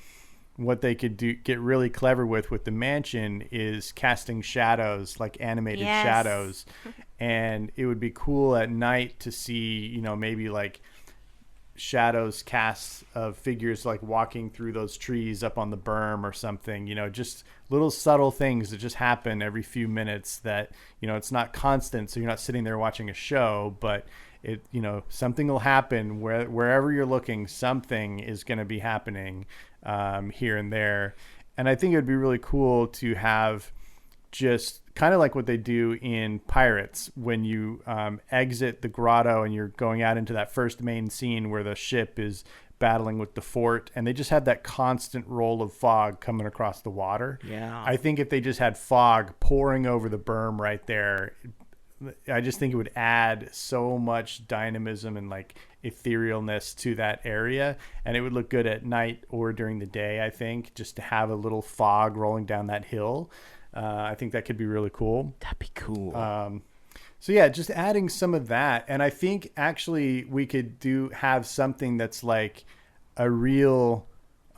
what they could do get really clever with the mansion is casting shadows, like animated Yes. shadows. And it would be cool at night to see, you know, maybe like shadows cast of figures like walking through those trees up on the berm or something, you know, just little subtle things that just happen every few minutes that, you know, it's not constant. So you're not sitting there watching a show, but it, you know, something will happen wherever you're looking, something is going to be happening here and there. And I think it would be really cool to have just kind of like what they do in Pirates when you exit the grotto and you're going out into that first main scene where the ship is battling with the fort, and they just have that constant roll of fog coming across the water. Yeah. I think if they just had fog pouring over the berm right there, I just think it would add so much dynamism and like etherealness to that area, and it would look good at night or during the day. I think just to have a little fog rolling down that hill, I think that could be really cool. That'd be cool. So yeah, just adding some of that, and I think actually we could have something that's like a real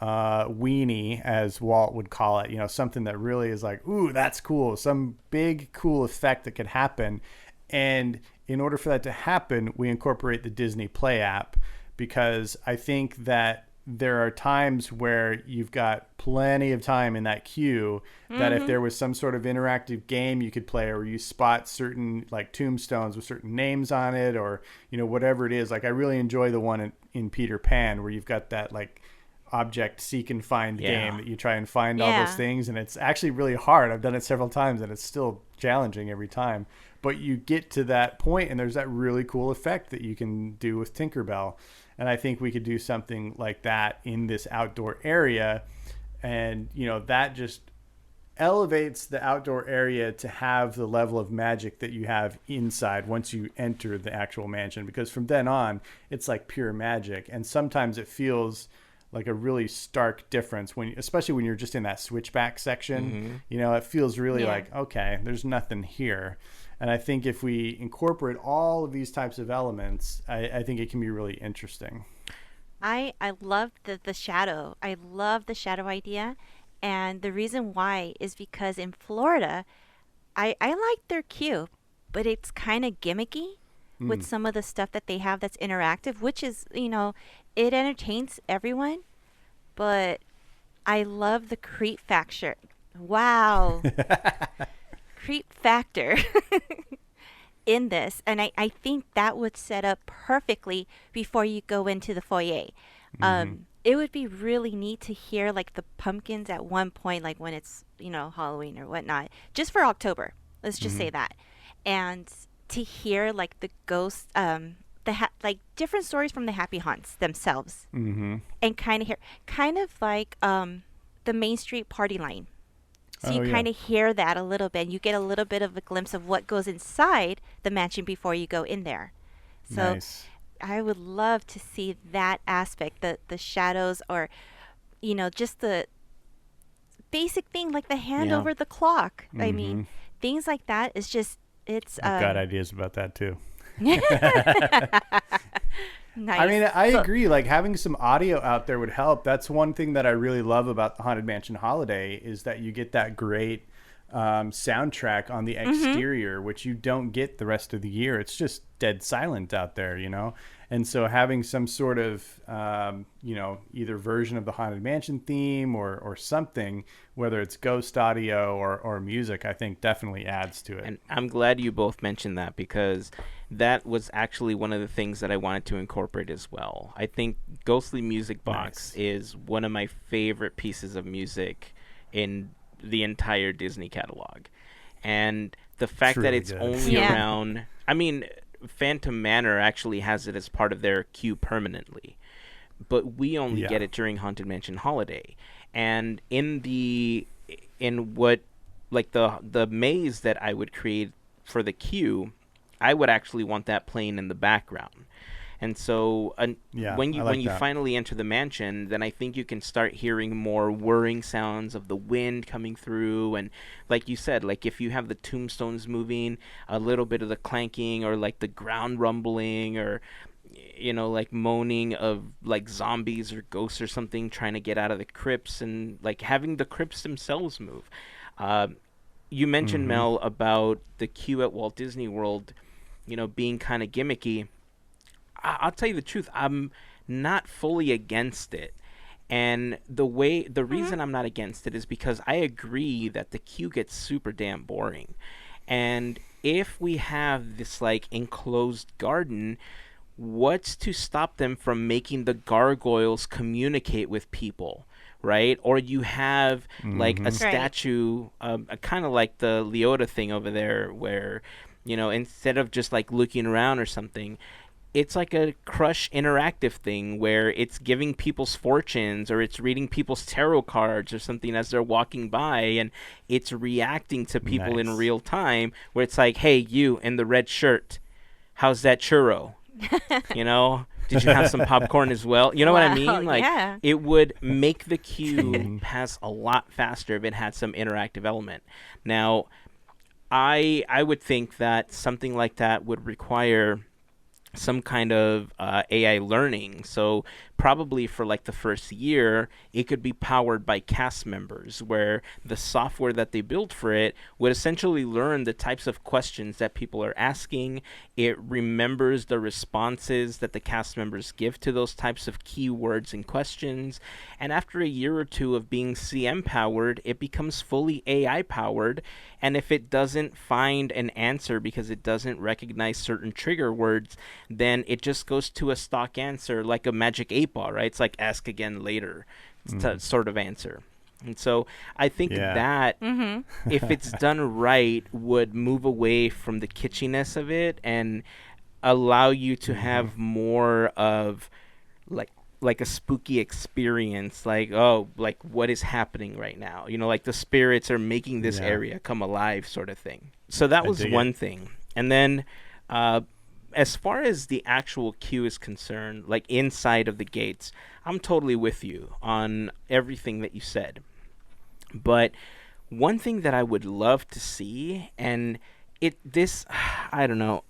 weenie, as Walt would call it, you know, something that really is like, ooh, that's cool, some big cool effect that could happen. And in order for that to happen, we incorporate the Disney Play app, because I think that there are times where you've got plenty of time in that queue that if there was some sort of interactive game you could play, or you spot certain like tombstones with certain names on it, or, you know, whatever it is. Like I really enjoy the one in Peter Pan where you've got that like object seek and find game that you try and find all those things, and it's actually really hard. I've done it several times and it's still challenging every time, but you get to that point and there's that really cool effect that you can do with Tinkerbell. And I think we could do something like that in this outdoor area, and you know, that just elevates the outdoor area to have the level of magic that you have inside once you enter the actual mansion, because from then on it's like pure magic. And sometimes it feels like a really stark difference when, especially when you're just in that switchback section, you know, it feels really like, okay, there's nothing here. And I think if we incorporate all of these types of elements, I think it can be really interesting. I love the shadow. I love the shadow idea. And the reason why is because in Florida, I like their queue, but it's kind of gimmicky with some of the stuff that they have that's interactive, which is, you know, it entertains everyone. But I love the creep factor. Wow. Creep factor in this. And I think that would set up perfectly before you go into the foyer. It would be really neat to hear like the pumpkins at one point, like when it's, you know, Halloween or whatnot, just for October. Let's just say that. And to hear like the ghosts, like different stories from the Happy Haunts themselves, and kind of hear, kind of like the Main Street party line. So you kind of hear that a little bit. You get a little bit of a glimpse of what goes inside the mansion before you go in there. So Nice. I would love to see that aspect, the shadows, or, you know, just the basic thing like the hand over the clock. I mean, things like that is just, it's... I've got ideas about that too. Nice. I mean, I agree. Like having some audio out there would help. That's one thing that I really love about the Haunted Mansion Holiday is that you get that great soundtrack on the exterior, which you don't get the rest of the year. It's just dead silent out there, you know? And so having some sort of, either version of the Haunted Mansion theme or something, whether it's ghost audio or music, I think definitely adds to it. And I'm glad you both mentioned that, because that was actually one of the things that I wanted to incorporate as well. I think Ghostly Music Box is one of my favorite pieces of music in the entire Disney catalog. And the fact that it's only around... I mean, Phantom Manor actually has it as part of their queue permanently, but we only get it during Haunted Mansion Holiday. And in what, like, the maze that I would create for the queue, I would actually want that playing in the background. And so when you finally enter the mansion, then I think you can start hearing more whirring sounds of the wind coming through. And like you said, like if you have the tombstones moving, a little bit of the clanking or like the ground rumbling, or like moaning of like zombies or ghosts or something trying to get out of the crypts, and like having the crypts themselves move. You mentioned, Mel, about the queue at Walt Disney World, being kind of gimmicky. I'll tell you the truth, I'm not fully against it. And the reason I'm not against it is because I agree that the queue gets super damn boring. And if we have this like enclosed garden, what's to stop them from making the gargoyles communicate with people, right? Or you have like a statue, kind of like the Leota thing over there, where, instead of just like looking around or something, it's like a Crush interactive thing where it's giving people's fortunes, or it's reading people's tarot cards or something as they're walking by, and it's reacting to people in real time, where it's like, hey, you in the red shirt, how's that churro? Did you have some popcorn as well? You know what I mean? Like, it would make the queue pass a lot faster if it had some interactive element. Now, I would think that something like that would require some kind of AI learning. So probably for like the first year, it could be powered by cast members, where the software that they built for it would essentially learn the types of questions that people are asking. It remembers the responses that the cast members give to those types of keywords and questions. And after a year or two of being CM powered, it becomes fully AI powered. And if it doesn't find an answer because it doesn't recognize certain trigger words, then it just goes to a stock answer, like a Magic 8-Ball, right? It's like ask again later sort of answer. And so I think that if it's done right, would move away from the kitschiness of it and allow you to have more of like a spooky experience, like, oh, like what is happening right now? Like the spirits are making this area come alive, sort of thing. So that was one thing. And then as far as the actual queue is concerned, like inside of the gates, I'm totally with you on everything that you said. But one thing that I would love to see, and I don't know,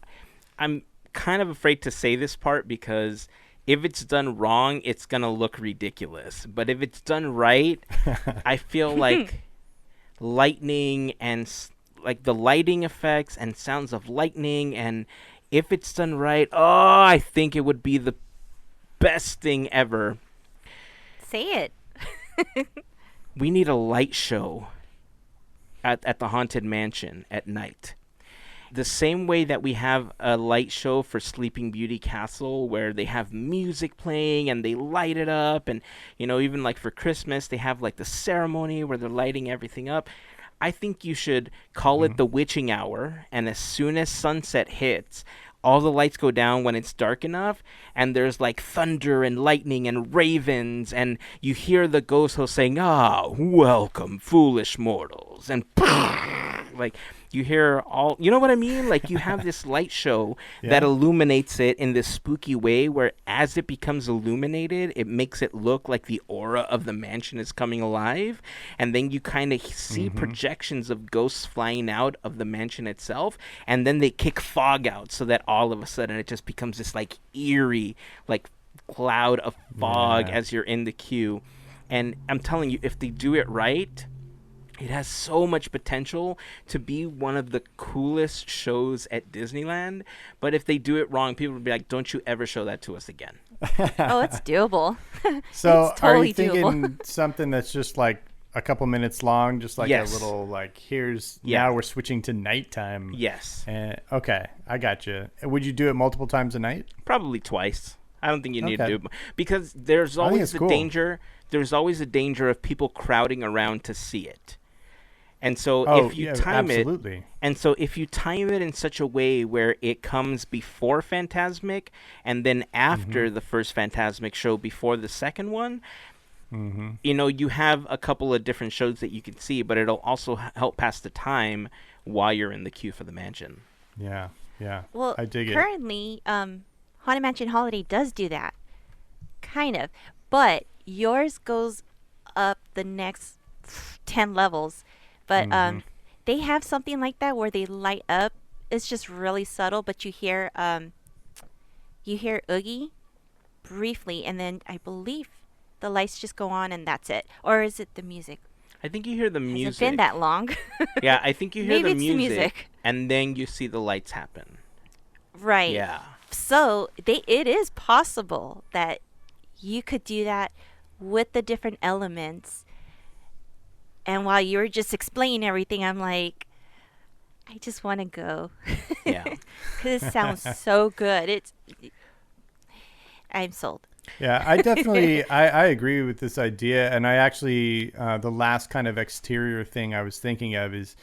I'm kind of afraid to say this part because if it's done wrong, it's going to look ridiculous. But if it's done right, I feel like lightning and like the lighting effects and sounds of lightning, and if it's done right, I think it would be the best thing ever. Say it. We need a light show at the Haunted Mansion at night. The same way that we have a light show for Sleeping Beauty Castle, where they have music playing and they light it up, and even like for Christmas they have like the ceremony where they're lighting everything up. I think you should call it the witching hour, and as soon as sunset hits, all the lights go down when it's dark enough, and there's like thunder and lightning and ravens, and you hear the ghost host saying, welcome, foolish mortals, and like you hear all, you know what I mean? Like you have this light show that illuminates it in this spooky way, where as it becomes illuminated, it makes it look like the aura of the mansion is coming alive. And then you kind of see projections of ghosts flying out of the mansion itself. And then they kick fog out so that all of a sudden it just becomes this like eerie, like cloud of fog as you're in the queue. And I'm telling you, if they do it right, It has so much potential to be one of the coolest shows at Disneyland. But if they do it wrong, people will be like, don't you ever show that to us again. Oh, it's doable. So It's are you totally doable. thinking something that's just like a couple minutes long, just like Yes. a little like here's Yeah. now we're switching to nighttime. Yes. Okay, I got you. Would you do it multiple times a night? Probably twice. I don't think you need to Okay. do it. Because there's I think always it's the cool. danger. There's always a danger of people crowding around to see it. And so Oh, if you yeah, time it, absolutely. and so if you time it in such a way where it comes before Phantasmic and then after the first Phantasmic show before the second one, you know, you have a couple of different shows that you can see, but it'll also help pass the time while you're in the queue for the mansion. Yeah, yeah. Well, I dig it. currently, Haunted Mansion Holiday does do that, kind of, but yours goes up the next 10 levels. But they have something like that where they light up. It's just really subtle, but you hear Oogie briefly, and then I believe the lights just go on, and that's it. Or is it the music? I think you hear the Has music. it been that long? Yeah, I think you hear Maybe the it's the music, music. and then you see the lights happen. Right. Yeah. So it is possible that you could do that with the different elements. And while you were just explaining everything, I'm like, I just want to go. Yeah. Because it sounds so good. I'm sold. Yeah, I definitely I agree with this idea, and I actually the last kind of exterior thing I was thinking of is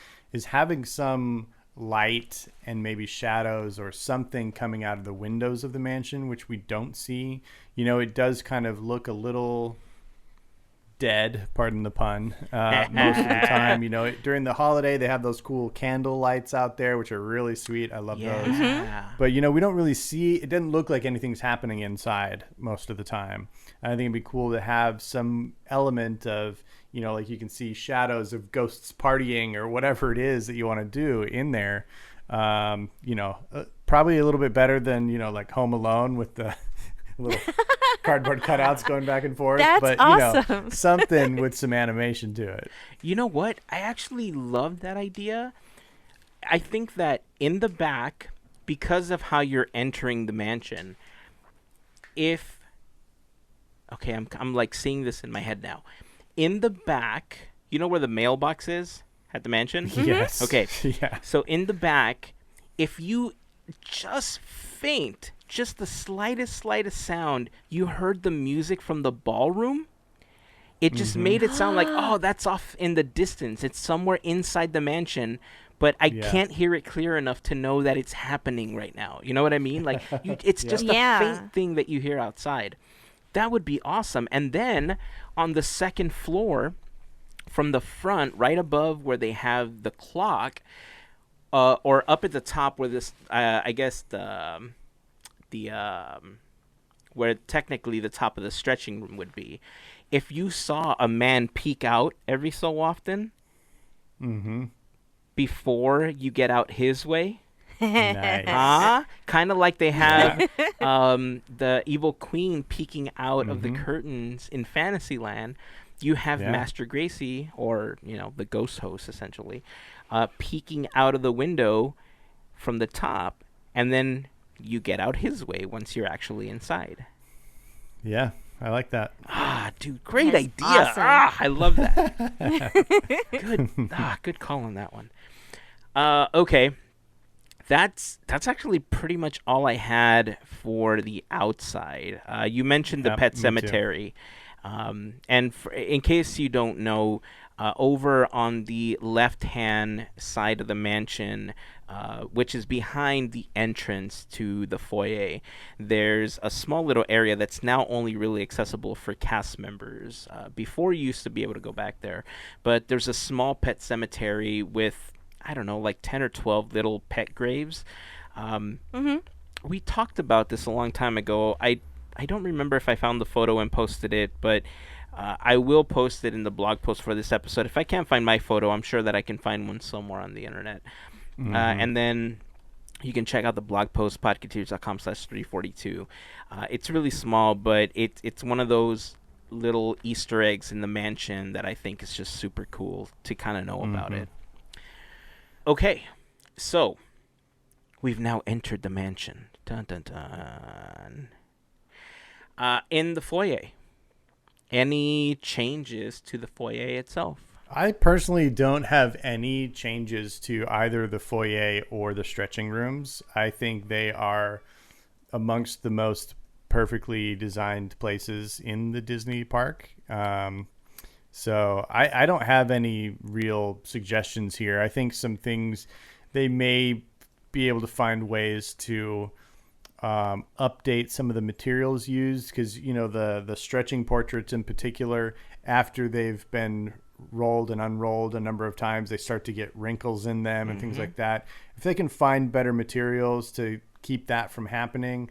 having some light and maybe shadows or something coming out of the windows of the mansion, which we don't see. You know, it does kind of look a little dead, pardon the pun, most of the time. You know, during the holiday they have those cool candle lights out there, which are really sweet. I love those. Yeah. But, you know, we don't really see, it doesn't look like anything's happening inside most of the time. And I think it'd be cool to have some element of, you know, like you can see shadows of ghosts partying or whatever it is that you want to do in there. You know, probably a little bit better than, you know, like Home Alone with the little cardboard cutouts going back and forth. That's but, awesome. you know, something with some animation to it. You know what? I actually love that idea. I think that in the back, because of how you're entering the mansion, I'm like seeing this in my head now. In the back, you know where the mailbox is at the mansion? Yes. Okay. Yeah. So in the back, if you just faint, just the slightest sound, you heard the music from the ballroom. It just made it sound like, oh, that's off in the distance. It's somewhere inside the mansion, but I can't hear it clear enough to know that it's happening right now. You know what I mean? Like, it's just a Yeah. faint thing that you hear outside. That would be awesome. And then on the second floor, from the front, right above where they have the clock, or up at the top where this, I guess where technically the top of the stretching room would be. If you saw a man peek out every so often before you get out his way, Nice. kind of like they have the evil queen peeking out of the curtains in Fantasyland, you have Master Gracie, or, you know, the ghost host essentially, peeking out of the window from the top, and then you get out his way once you're actually inside. Yeah, I like that. Dude, great That's idea. awesome. I love that. Good call on that one. Okay. That's actually pretty much all I had for the outside. You mentioned the Yep, pet me too. cemetery. And in case you don't know, over on the left-hand side of the mansion, which is behind the entrance to the foyer, there's a small little area that's now only really accessible for cast members. Before, you used to be able to go back there. But there's a small pet cemetery with, I don't know, like 10 or 12 little pet graves. We talked about this a long time ago. I don't remember if I found the photo and posted it, but I will post it in the blog post for this episode. If I can't find my photo, I'm sure that I can find one somewhere on the internet. And then you can check out the blog post, podketeers.com/342. It's really small, but it's one of those little Easter eggs in the mansion that I think is just super cool to kind of know about it. Okay, so we've now entered the mansion. Dun dun dun. In the foyer, any changes to the foyer itself? I personally don't have any changes to either the foyer or the stretching rooms. I think they are amongst the most perfectly designed places in the Disney park. So I don't have any real suggestions here. I think some things they may be able to find ways to update some of the materials used, because the stretching portraits in particular, after they've been rolled and unrolled a number of times, they start to get wrinkles in them and things like that. If they can find better materials to keep that from happening,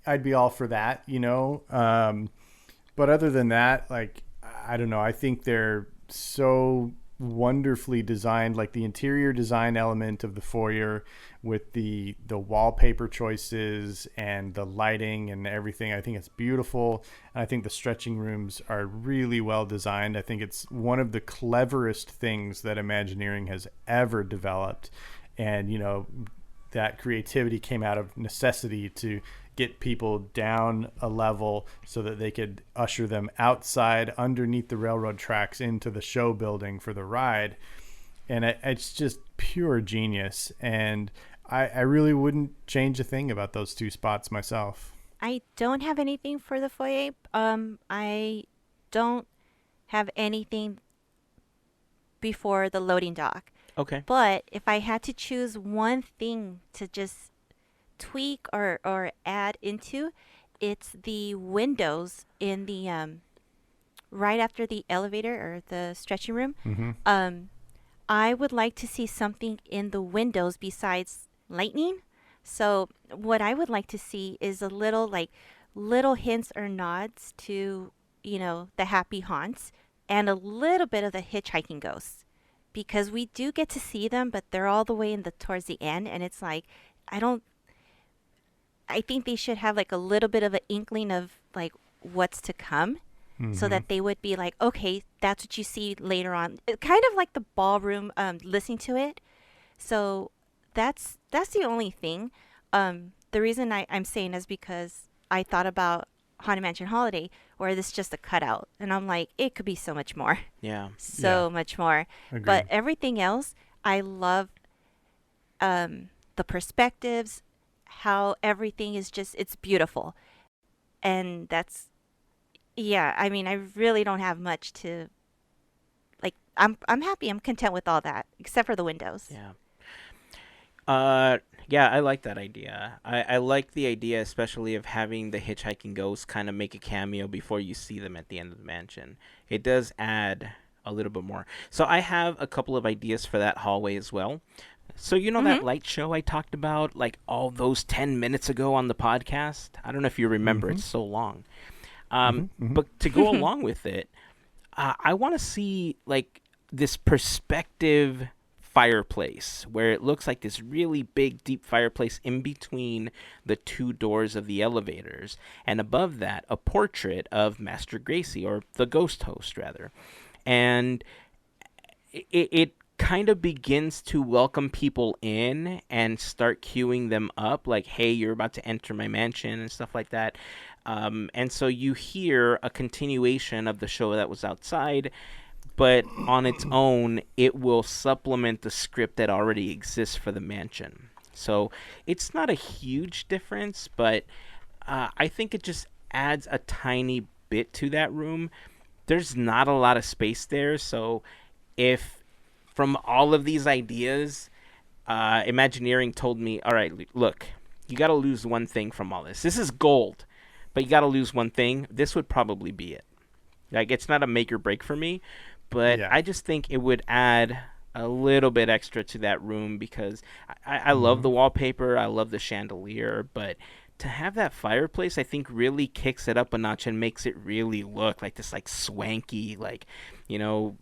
I'd be all for that, but other than that, like, I don't know, I think they're so wonderfully designed, like the interior design element of the foyer with the wallpaper choices and the lighting and everything. I think it's beautiful. And I think the stretching rooms are really well designed. I think it's one of the cleverest things that Imagineering has ever developed. And, that creativity came out of necessity to get people down a level so that they could usher them outside underneath the railroad tracks into the show building for the ride. And it's just pure genius. And I really wouldn't change a thing about those two spots myself. I don't have anything for the foyer. I don't have anything before the loading dock. Okay. But if I had to choose one thing to just tweak or add into, it's the windows in the right after the elevator or the stretching room. I would like to see something in the windows besides lightning. So what I would like to see is a little hints or nods to the happy haunts and a little bit of the hitchhiking ghosts, because we do get to see them, but they're all the way towards the end, and it's like I think they should have like a little bit of an inkling of like what's to come, so that they would be like, okay, that's what you see later on. Kind of like the ballroom, listening to it. So that's the only thing. The reason I'm saying is because I thought about Haunted Mansion Holiday, where this is just a cutout, and I'm like, it could be so much more. Yeah. So much more. Agreed. But everything else, I love the perspectives, how everything is just, it's beautiful. And that's, yeah, I mean, I really don't have much to, like, I'm happy, I'm content with all that, except for the windows. Yeah, I like that idea. I like the idea, especially of having the hitchhiking ghosts kind of make a cameo before you see them at the end of the mansion. It does add a little bit more. So I have a couple of ideas for that hallway as well. So that light show I talked about, like all those 10 minutes ago on the podcast? I don't know if you remember, it's so long. But to go along with it, I want to see like this perspective fireplace where it looks like this really big deep fireplace in between the two doors of the elevators, and above that a portrait of Master Gracie, or the ghost host rather. And it kind of begins to welcome people in and start queuing them up like, hey, you're about to enter my mansion and stuff like that. And so you hear a continuation of the show that was outside, but on its own, it will supplement the script that already exists for the mansion. So it's not a huge difference, but I think it just adds a tiny bit to that room. There's not a lot of space there, so if from all of these ideas, Imagineering told me, all right, look, you got to lose one thing from all this. This is gold, but you got to lose one thing. This would probably be it. Like, it's not a make or break for me, but I just think it would add a little bit extra to that room, because I love the wallpaper, I love the chandelier, but to have that fireplace, I think really kicks it up a notch and makes it really look like this like swanky, like,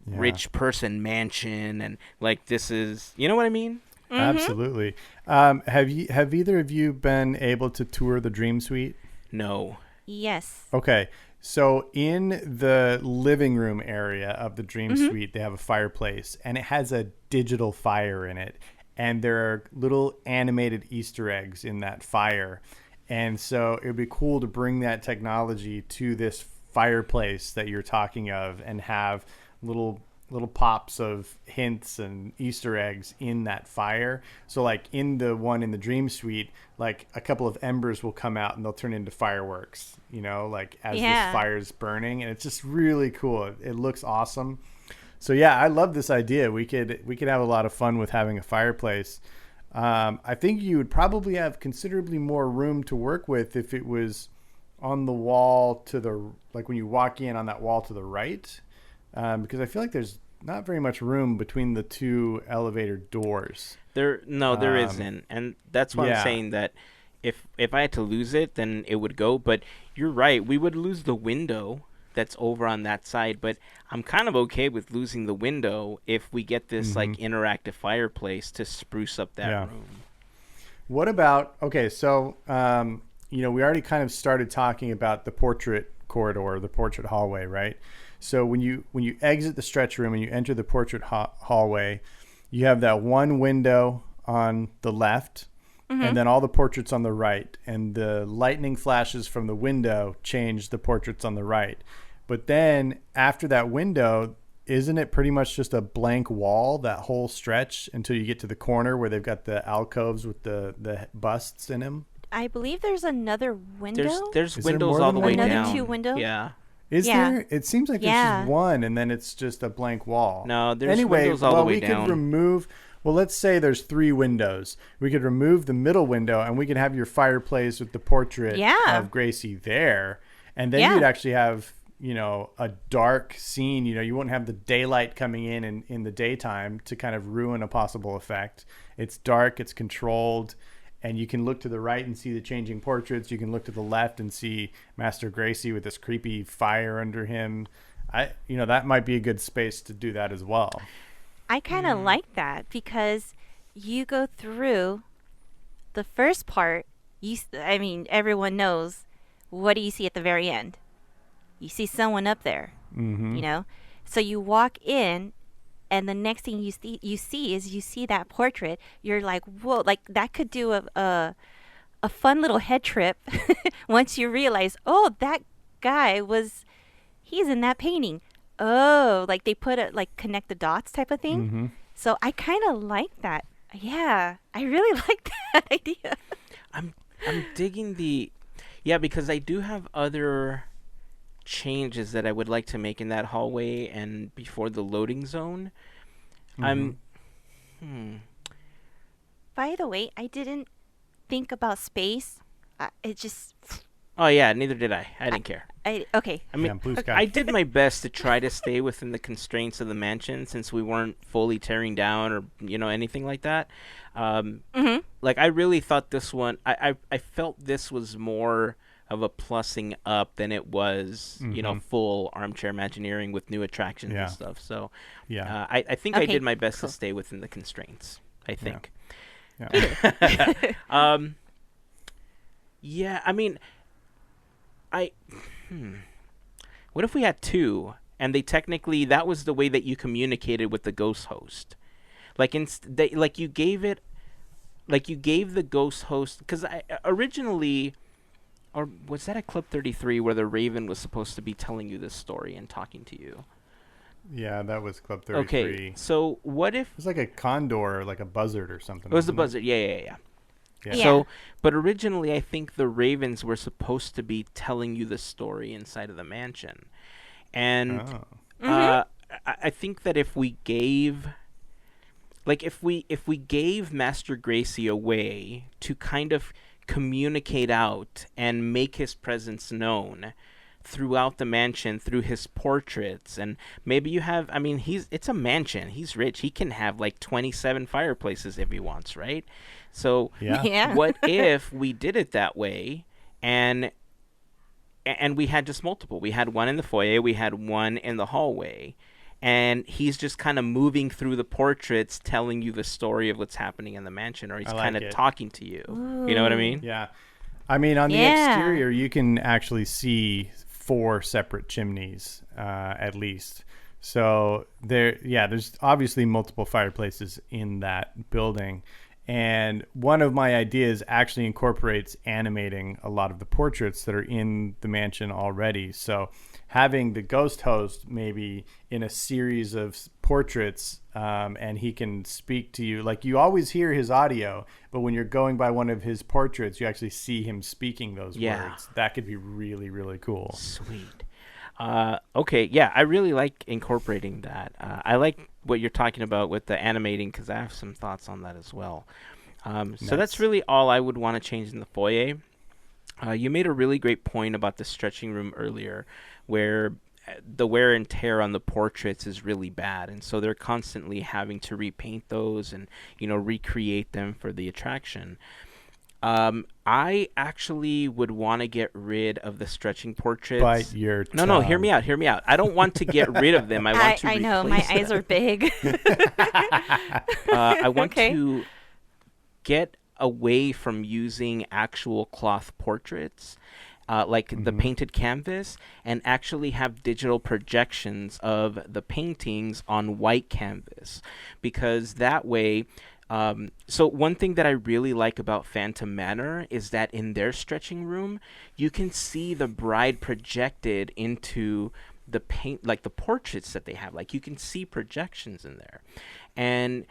rich person mansion, and like this is, you know what I mean? Absolutely. Have either of you been able to tour the Dream Suite? No. Yes. Okay. So in the living room area of the Dream Suite, they have a fireplace, and it has a digital fire in it. And there are little animated Easter eggs in that fire. And so it would be cool to bring that technology to this fireplace that you're talking of and have little pops of hints and Easter eggs in that fire. So like in the one in the Dream Suite, like a couple of embers will come out and they'll turn into fireworks, like as this fire's burning. And it's just really cool. It looks awesome. So yeah, I love this idea. We could have a lot of fun with having a fireplace. I think you would probably have considerably more room to work with if it was on the wall like when you walk in on that wall to the right. Because I feel like there's not very much room between the two elevator doors. There isn't, and that's why I'm saying that if I had to lose it, then it would go. But you're right, we would lose the window that's over on that side. But I'm kind of okay with losing the window if we get this like interactive fireplace to spruce up that room. What about so we already kind of started talking about the portrait corridor, the portrait hallway, right? So when you exit the stretch room and you enter the portrait hallway, you have that one window on the left, and then all the portraits on the right. And the lightning flashes from the window change the portraits on the right. But then after that window, isn't it pretty much just a blank wall, that whole stretch, until you get to the corner where they've got the alcoves with the busts in them? I believe there's another window. There's windows all the way down. Another two windows? Yeah. Is there? It seems like there's just one, and then it's just a blank wall. No, there's windows all the way down. We could remove. Well, let's say there's 3 windows. We could remove the middle window, and we could have your fireplace with the portrait of Gracie there, and then you'd actually have a dark scene. You wouldn't have the daylight coming in the daytime to kind of ruin a possible effect. It's dark. It's controlled. And you can look to the right and see the changing portraits. You can look to the left and see Master Gracie with this creepy fire under him. That might be a good space to do that as well. I kind of like that because you go through the first part. Everyone knows. What do you see at the very end? You see someone up there. So you walk in. And the next thing you see that portrait. You're like, whoa, like that could do a fun little head trip once you realize, oh, that guy he's in that painting. Oh, like they put it like connect the dots type of thing. So I kind of like that. Yeah, I really like that idea. I'm digging because I do have other changes that I would like to make in that hallway and before the loading zone. By the way, I didn't think about space. It just. Oh yeah, neither did I. I didn't care. Okay. Blue sky. I did my best to try to stay within the constraints of the mansion since we weren't fully tearing down or anything like that. Like I really thought this one. I felt this was more of a plussing up than it was, full Armchair Imagineering with new attractions and stuff. So, I think I did my best to stay within the constraints. I think. What if we had 2, and that was the way that you communicated with the ghost host, you gave the ghost host because originally. Or was that at Club 33 where the Raven was supposed to be telling you this story and talking to you? Yeah, that was Club 33. Okay, so what if... It was like a condor, like a buzzard or something. It was a buzzard, yeah. So, but originally I think the Ravens were supposed to be telling you the story inside of the mansion. And I think that if we gave... if we gave Master Gracie a way to kind of communicate out and make his presence known throughout the mansion through his portraits, and maybe you have it's a mansion, he's rich, he can have like 27 fireplaces if he wants, right? So what if we did it that way and we had just multiple, we had one in the foyer, we had one in the hallway, and he's just kind of moving through the portraits, telling you the story of what's happening in the mansion, or he's kind of talking to you. Ooh. You know what I mean? Yeah. On the exterior, you can actually see 4 separate chimneys at least. So there's obviously multiple fireplaces in that building. And one of my ideas actually incorporates animating a lot of the portraits that are in the mansion already. So having the ghost host maybe in a series of portraits, and he can speak to you. Like, you always hear his audio, but when you're going by one of his portraits, you actually see him speaking those words. That could be really, really cool. Sweet. Okay, yeah, I really like incorporating that. I like what you're talking about with the animating, because I have some thoughts on that as well. So that's really all I would want to change in the foyer. You made a really great point about the stretching room earlier, where the wear and tear on the portraits is really bad, and so they're constantly having to repaint those and, recreate them for the attraction. I actually would want to get rid of the stretching portraits. Bite your tongue. No, hear me out. I don't want to get rid of them. I want to I know, my eyes are big. I want Okay. to get away from using actual cloth portraits, like the painted canvas, and actually have digital projections of the paintings on white canvas, because that way. So one thing that I really like about Phantom Manor is that in their stretching room, you can see the bride projected into the paint, like the portraits that they have. Like, you can see projections in there. And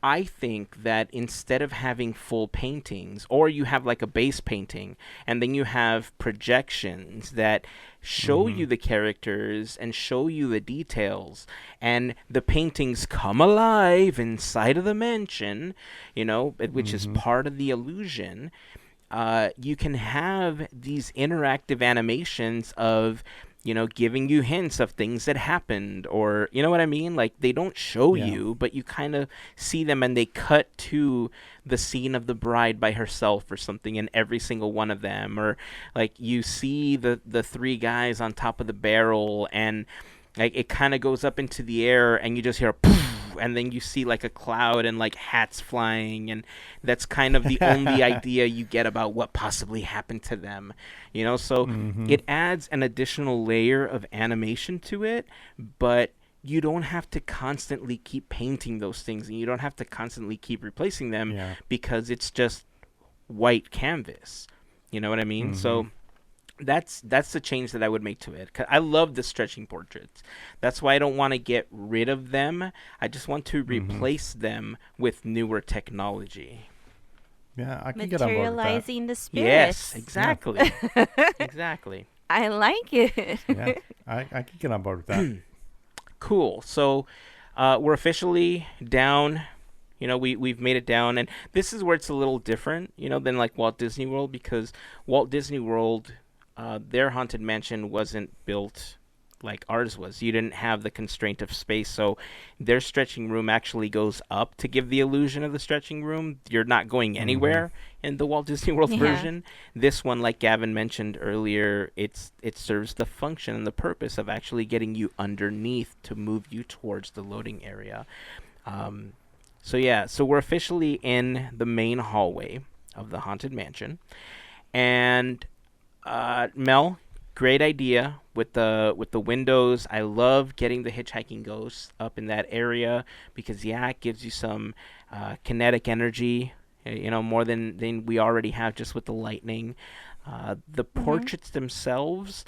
I think that instead of having full paintings, or you have like a base painting, and then you have projections that show you the characters and show you the details, and the paintings come alive inside of the mansion, which is part of the illusion. You can have these interactive animations of, giving you hints of things that happened, or, you know what I mean? Like, they don't show you, but you kind of see them, and they cut to the scene of the bride by herself or something in every single one of them. Or, like, you see the 3 guys on top of the barrel, and, like, it kind of goes up into the air, and you just hear poof, and then you see like a cloud and like hats flying, and that's kind of the only idea you get about what possibly happened to them, so it adds an additional layer of animation to it, but you don't have to constantly keep painting those things, and you don't have to constantly keep replacing them, because it's just white canvas. You know what I mean? So that's the change that I would make to it. 'Cause I love the stretching portraits. That's why I don't want to get rid of them. I just want to replace them with newer technology. Yeah, I can get on board with that. Materializing the spirits. Yes, exactly. Exactly. I like it. Yeah, I can get on board with that. Cool. So we're officially down. We've made it down, and this is where it's a little different, than like Walt Disney World, because Walt Disney World, their haunted mansion wasn't built like ours was. You didn't have the constraint of space, so their stretching room actually goes up to give the illusion of the stretching room. You're not going anywhere in the Walt Disney World version. This one, like Gavin mentioned earlier, it serves the function and the purpose of actually getting you underneath to move you towards the loading area. So we're officially in the main hallway of the haunted mansion, and Mel, great idea with the windows. I love getting the hitchhiking ghosts up in that area, because it gives you some kinetic energy, more than we already have just with the lightning. The portraits themselves,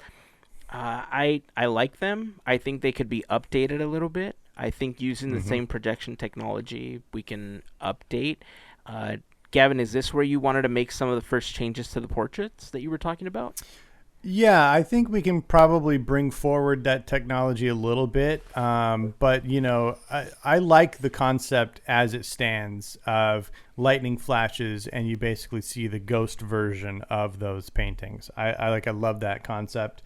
I like them. I think they could be updated a little bit. I think using the same projection technology, we can update. Gavin, is this where you wanted to make some of the first changes to the portraits that you were talking about? Yeah, I think we can probably bring forward that technology a little bit. But, I like the concept as it stands of lightning flashes, and you basically see the ghost version of those paintings. I love that concept.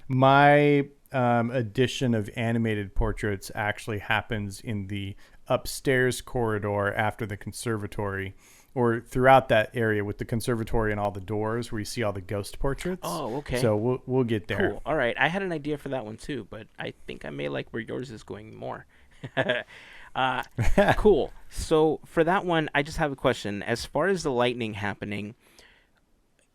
My edition of animated portraits actually happens in the upstairs corridor after the conservatory, or throughout that area with the conservatory and all the doors where you see all the ghost portraits. Oh, okay. So we'll get there. Cool. All right. I had an idea for that one too, but I think I may like where yours is going more. Cool. So for that one, I just have a question. As far as the lightning happening,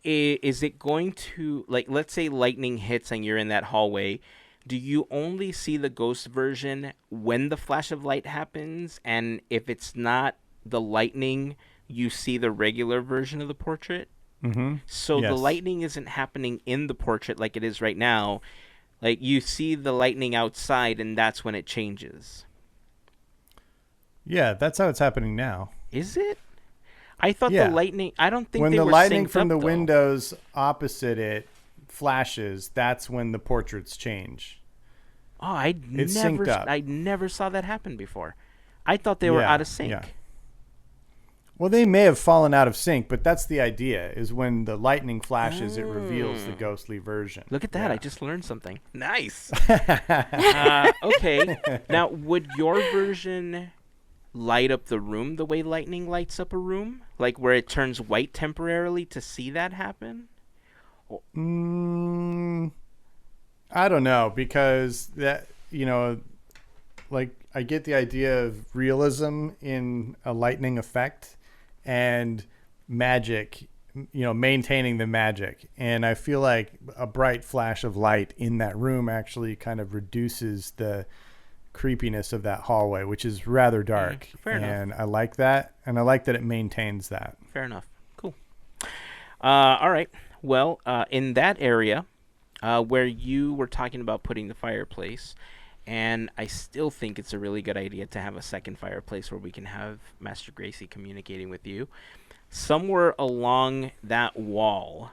is it going to, like, let's say lightning hits and you're in that hallway, do you only see the ghost version when the flash of light happens? And if it's not the lightning, you see the regular version of the portrait? Mm-hmm. So the Yes. lightning isn't happening in the portrait like it is right now. Like, you see the lightning outside, and that's when it changes. Yeah, that's how it's happening now. Is it? I thought Yeah. the lightning... I don't think When they the were lightning synced from up, the though. windows opposite it flashes, that's when the portraits change. Oh, I It's synced up. never saw that happen before. I thought they were Yeah, out of sync. yeah. Well, they may have fallen out of sync, but that's the idea, is when the lightning flashes, it reveals the ghostly version. Look at that. Yeah. I just learned something. Nice. Okay. Now, would your version light up the room the way lightning lights up a room? Like where it turns white temporarily to see that happen? I don't know, because that, like, I get the idea of realism in a lightning effect and magic, maintaining the magic. And I feel like a bright flash of light in that room actually kind of reduces the creepiness of that hallway, which is rather dark. Fair enough. And I like that. And I like that it maintains that. Fair enough. Cool. All right. Well, in that area where you were talking about putting the fireplace, and I still think it's a really good idea to have a second fireplace where we can have Master Gracie communicating with you. Somewhere along that wall,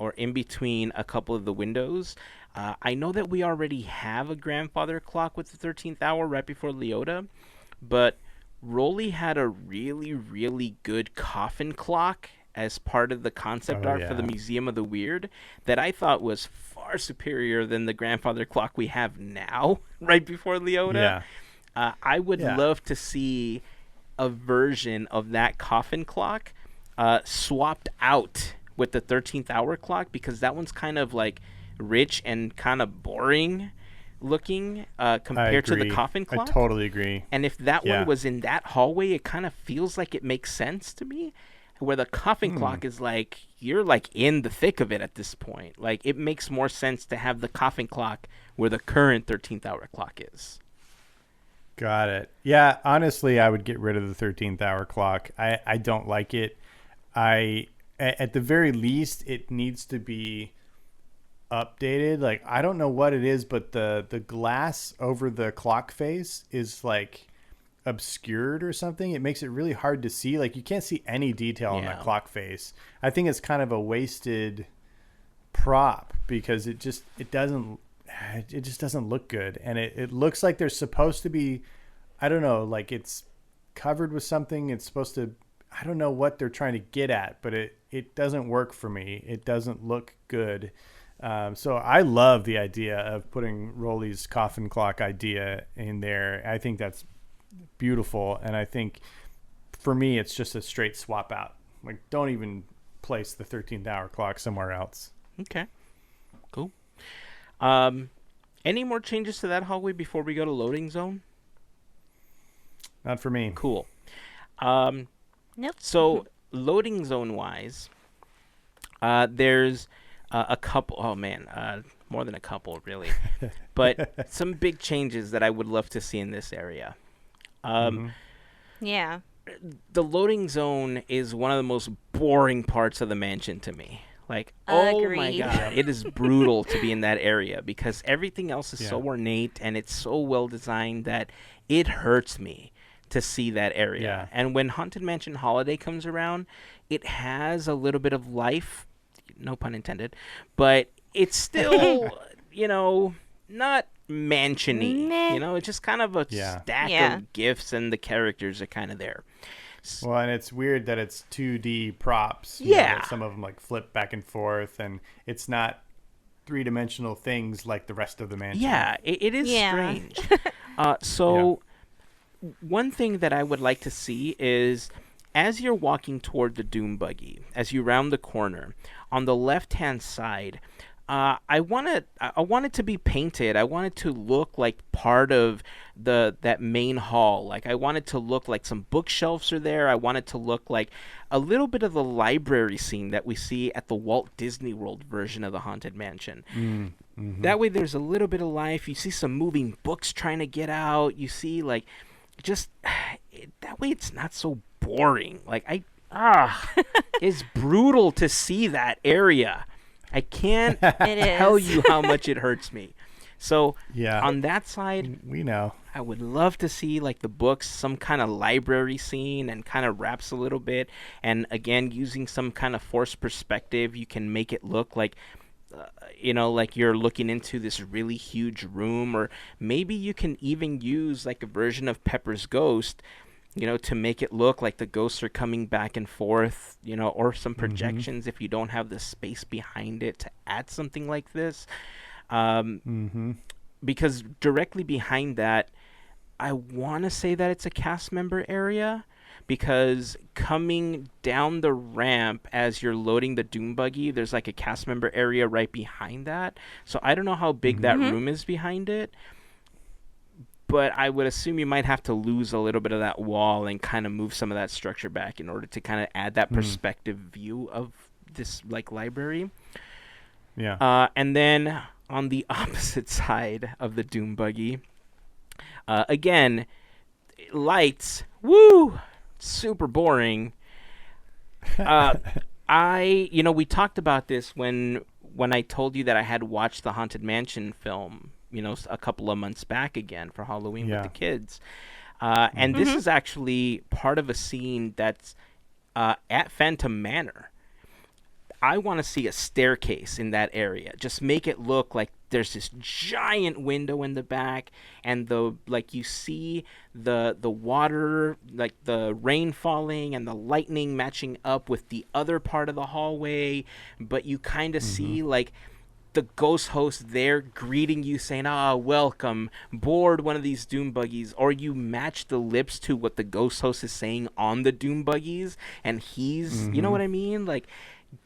or in between a couple of the windows, I know that we already have a grandfather clock with the 13th hour right before Leota, but Rolly had a really, really good coffin clock as part of the concept art for the yeah. Museum of the Weird that I thought was far superior than the grandfather clock we have now, right before Leota. Yeah. I would Yeah. love to see a version of that coffin clock swapped out with the 13th hour clock, because that one's kind of like rich and kind of boring looking compared to the coffin clock. I totally agree. And if that Yeah. one was in that hallway, it kind of feels like it makes sense to me. Where the coffin clock is like, you're like in the thick of it at this point. Like, it makes more sense to have the coffin clock where the current 13th hour clock is. Got it. Yeah, honestly, I would get rid of the 13th hour clock. I don't like it. At the very least, it needs to be updated. Like, I don't know what it is, but the glass over the clock face is like obscured or something. It makes it really hard to see. Like, you can't see any detail on that clock face. I think it's kind of a wasted prop because it just doesn't look good. And it looks like there's supposed to be, I don't know, like it's covered with something. It's supposed to, I don't know what they're trying to get at, but it doesn't work for me. It doesn't look good. So I love the idea of putting Rolly's coffin clock idea in there. I think that's beautiful. And I think for me, it's just a straight swap out. Like, don't even place the 13th hour clock somewhere else. Okay. Cool. Any more changes to that hallway before we go to loading zone? Not for me. Cool. Nope. So loading zone wise, there's a couple. Oh man, more than a couple really, but some big changes that I would love to see in this area. Yeah. The loading zone is one of the most boring parts of the mansion to me. Like, oh my Agreed. god, it is brutal to be in that area because everything else is so ornate and it's so well designed that it hurts me to see that area. Yeah. And when Haunted Mansion Holiday comes around, it has a little bit of life, no pun intended, but it's still, not mansion-y. Meh. It's just kind of a stack of gifts and the characters are kind of there. Well, and it's weird that it's 2D props. Yeah. Some of them like flip back and forth, and it's not three-dimensional things like the rest of the mansion. Yeah, it is strange. One thing that I would like to see is as you're walking toward the Doom Buggy, as you round the corner, on the left-hand side, I want it to be painted. I want it to look like part of that main hall. Like I want it to look like some bookshelves are there. I want it to look like a little bit of the library scene that we see at the Walt Disney World version of the Haunted Mansion. That way there's a little bit of life. You see some moving books trying to get out. You see like just that way it's not so boring. Like it's brutal to see that area. I can't tell you how much it hurts me. So on that side, we know. I would love to see like the books, some kind of library scene and kind of wraps a little bit. And again, using some kind of forced perspective, you can make it look like, like you're looking into this really huge room. Or maybe you can even use like a version of Pepper's Ghost, to make it look like the ghosts are coming back and forth, or some projections if you don't have the space behind it to add something like this. Because directly behind that, I want to say that it's a cast member area, because coming down the ramp as you're loading the Doom Buggy, there's like a cast member area right behind that. So I don't know how big that room is behind it. But I would assume you might have to lose a little bit of that wall and kind of move some of that structure back in order to kind of add that perspective view of this like library. Yeah. And then on the opposite side of the Doom Buggy, again, lights. Woo! Super boring. We talked about this when I told you that I had watched the Haunted Mansion film, a couple of months back again for Halloween with the kids. And this is actually part of a scene that's at Phantom Manor. I want to see a staircase in that area. Just make it look like there's this giant window in the back, and you see the water, like the rain falling and the lightning matching up with the other part of the hallway, but you kind of see like the ghost host there greeting you, saying, welcome, board one of these Doom Buggies. Or you match the lips to what the ghost host is saying on the Doom Buggies, and he's, you know what I mean? Like,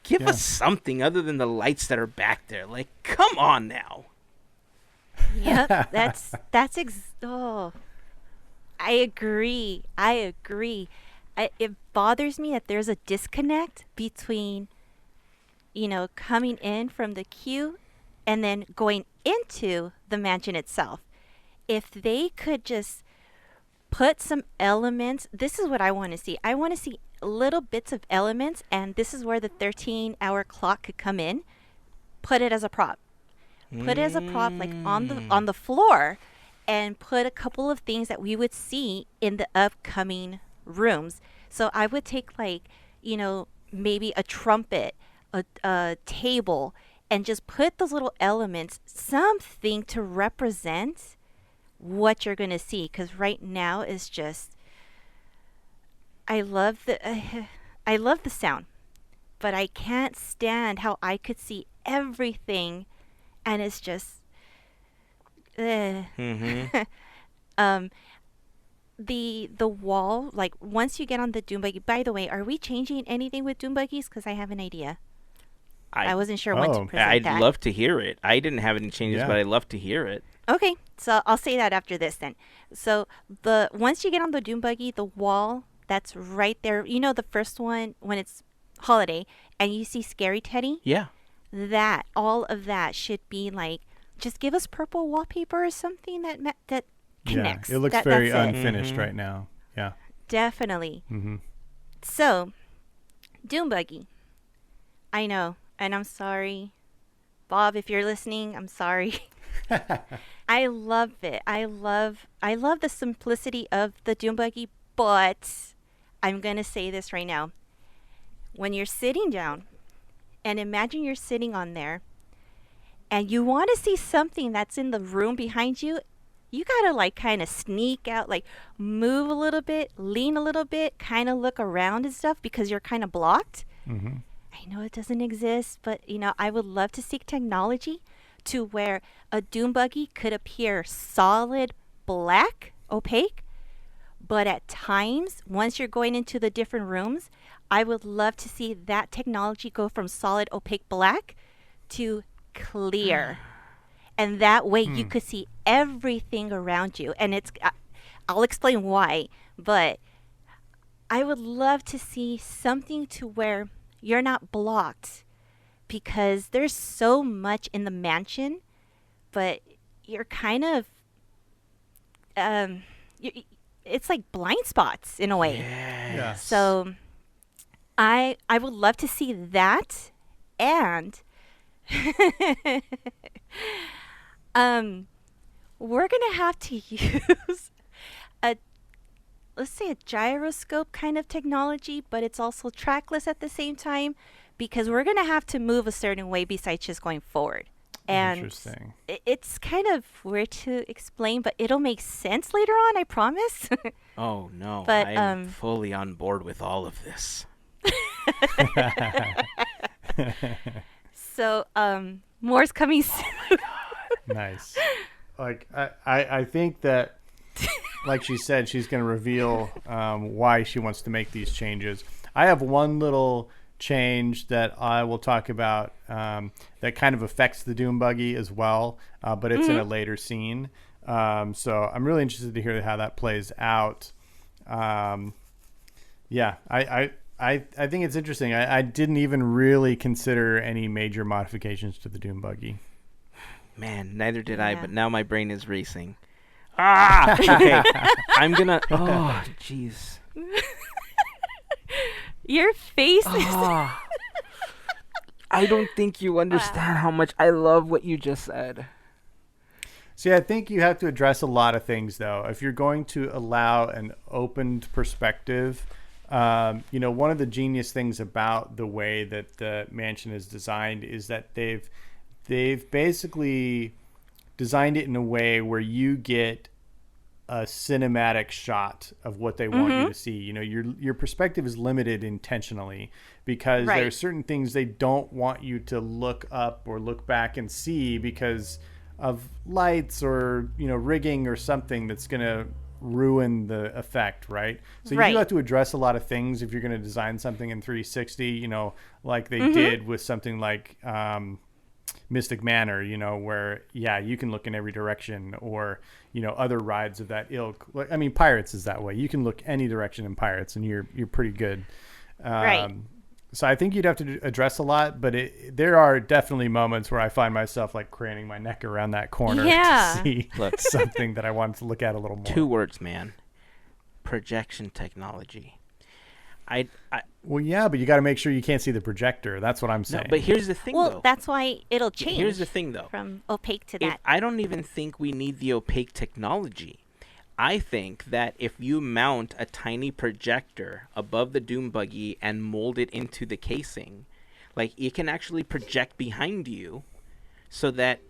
give us something other than the lights that are back there. Like, come on now. Yep, I agree. It bothers me that there's a disconnect between coming in from the queue and then going into the mansion itself. If they could just put some elements, this is what I want to see. I want to see little bits of elements, and this is where the 13-hour clock could come in. Put it as a prop. Put it as a prop, like on the floor, and put a couple of things that we would see in the upcoming rooms. So I would take maybe a trumpet, a table, and just put those little elements, something to represent what you're going to see. Because right now is just, I love the sound, but I can't stand how I could see everything, and it's just, the wall, like once you get on the Doom Buggy. By the way, are we changing anything with Doom Buggies? Because I have an idea. I wasn't sure when to present that. I'd love to hear it. I didn't have any changes, but I'd love to hear it. Okay, so I'll say that after this then. So once you get on the Doom Buggy, the wall that's right there, the first one when it's holiday and you see Scary Teddy? Yeah. All of that should be like, just give us purple wallpaper or something that connects. Yeah, it looks very unfinished right now. Yeah. Definitely. So, Doom Buggy. I know. And I'm sorry. Bob, if you're listening, I'm sorry. I love it. I love the simplicity of the Doom Buggy, but I'm going to say this right now. When you're sitting down, and imagine you're sitting on there, and you want to see something that's in the room behind you, you got to kind of sneak out, move a little bit, lean a little bit, kind of look around and stuff because you're kind of blocked. I know it doesn't exist, but I would love to see technology to where a Doom Buggy could appear solid black, opaque, but at times, once you're going into the different rooms, I would love to see that technology go from solid opaque black to clear. And that way you could see everything around you. And I'll explain why, but I would love to see something to where you're not blocked, because there's so much in the mansion, but you're kind of it's like blind spots in a way. Yes. So I would love to see that, and we're gonna have to use a, let's say, a gyroscope kind of technology, but it's also trackless at the same time, because we're gonna have to move a certain way besides just going forward. And Interesting. it's kind of weird to explain, but it'll make sense later on, I promise. Oh no, But, I'm fully on board with all of this. So more's coming soon. Nice. Like I think that, like she said, she's going to reveal why she wants to make these changes. I have one little change that I will talk about that kind of affects the Doom Buggy as well, but it's in a later scene. So I'm really interested to hear how that plays out. Yeah, I think it's interesting. I didn't even really consider any major modifications to the Doom Buggy. Man, neither did I, Yeah. but now my brain is racing. Ah! Okay, I'm gonna... Oh, jeez. Your face is Ah. I don't think you understand how much I love what you just said. See, I think you have to address a lot of things, though. If you're going to allow an opened perspective, one of the genius things about the way that the mansion is designed is that they've basically designed it in a way where you get a cinematic shot of what they want you to see. Your perspective is limited intentionally, because there are certain things they don't want you to look up or look back and see because of lights or rigging or something that's going to ruin the effect, right? So you do have to address a lot of things if you're going to design something in 360, like they did with something like Mystic Manor, where you can look in every direction, or other rides of that ilk. I mean, Pirates is that way. You can look any direction in Pirates and you're pretty good. right. So I think you'd have to address a lot, but there are definitely moments where I find myself like craning my neck around that corner to see something that I wanted to look at a little more. 2 words, man. Projection technology. Well, yeah, but you got to make sure you can't see the projector. That's what I'm No, saying. but here's the thing, Well, though. that's why it'll change. Here's the thing, though. From opaque to that. I don't even think we need the opaque technology. I think that if you mount a tiny projector above the Doom Buggy and mold it into the casing, like, it can actually project behind you so that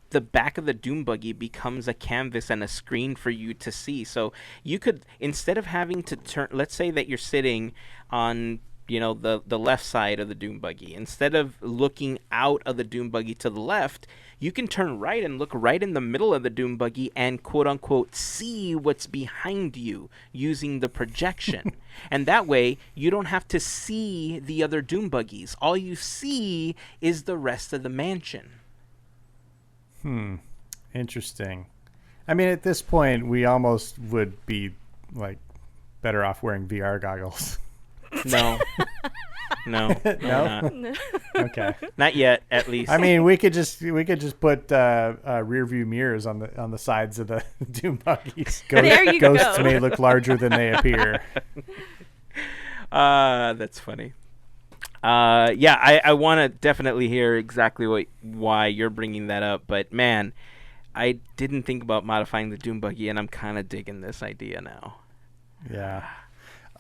the back of the Doom Buggy becomes a canvas and a screen for you to see. So you could, instead of having to turn, let's say that you're sitting on, the left side of the Doom Buggy. Instead of looking out of the Doom Buggy to the left, you can turn right and look right in the middle of the Doom Buggy and quote unquote see what's behind you using the projection. And that way you don't have to see the other Doom Buggies. All you see is the rest of the mansion. Interesting. I mean, at this point, we almost would be like better off wearing VR goggles. No. No. No? Not. Okay. Not yet, at least. I mean, we could just put rear view mirrors on the sides of the Doom Buggies. There you Ghosts go. may look larger than they appear. That's funny. I want to definitely hear exactly why you're bringing that up, but man, I didn't think about modifying the Doom Buggy, and I'm kind of digging this idea now. Yeah.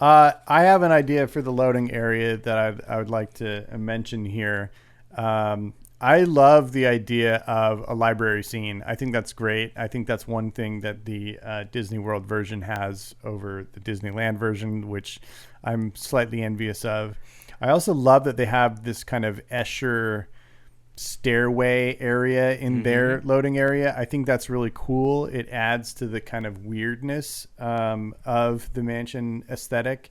I have an idea for the loading area that I would like to mention here. I love the idea of a library scene. I think that's great. I think that's one thing that the Disney World version has over the Disneyland version, which I'm slightly envious of. I also love that they have this kind of Escher stairway area in their loading area. I think that's really cool. It adds to the kind of weirdness of the mansion aesthetic.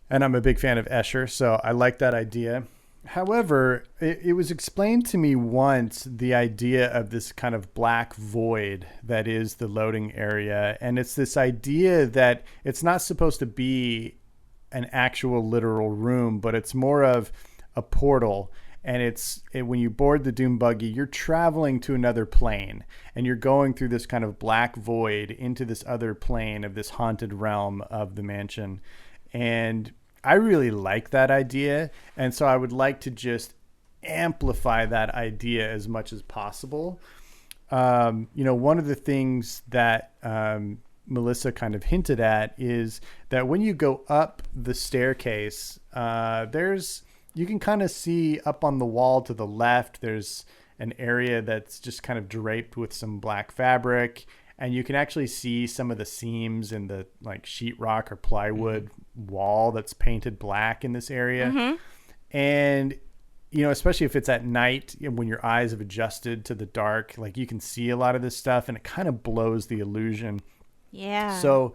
And I'm a big fan of Escher, so I like that idea. However, it was explained to me once the idea of this kind of black void that is the loading area. And it's this idea that it's not supposed to be an actual literal room, but it's more of a portal. And when you board the Doom buggy, you're traveling to another plane and you're going through this kind of black void into this other plane of this haunted realm of the mansion. And I really like that idea. And so I would like to just amplify that idea as much as possible. One of the things that Melissa kind of hinted at is that when you go up the staircase, you can kind of see up on the wall to the left, there's an area that's just kind of draped with some black fabric. And you can actually see some of the seams in the like sheetrock or plywood wall that's painted black in this area. Mm-hmm. And, especially if it's at night when your eyes have adjusted to the dark, like you can see a lot of this stuff and it kind of blows the illusion. Yeah. So,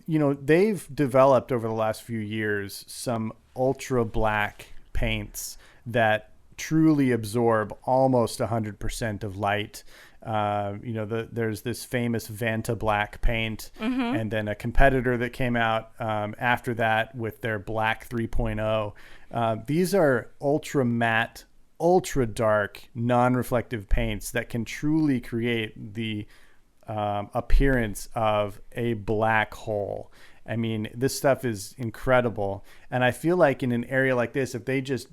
they've developed over the last few years some ultra black paints that truly absorb almost 100% of light. There's this famous Vanta black paint, and then a competitor that came out after that with their black 3.0. These are ultra matte, ultra dark, non-reflective paints that can truly create the appearance of a black hole. I mean, this stuff is incredible. And I feel like in an area like this, if they just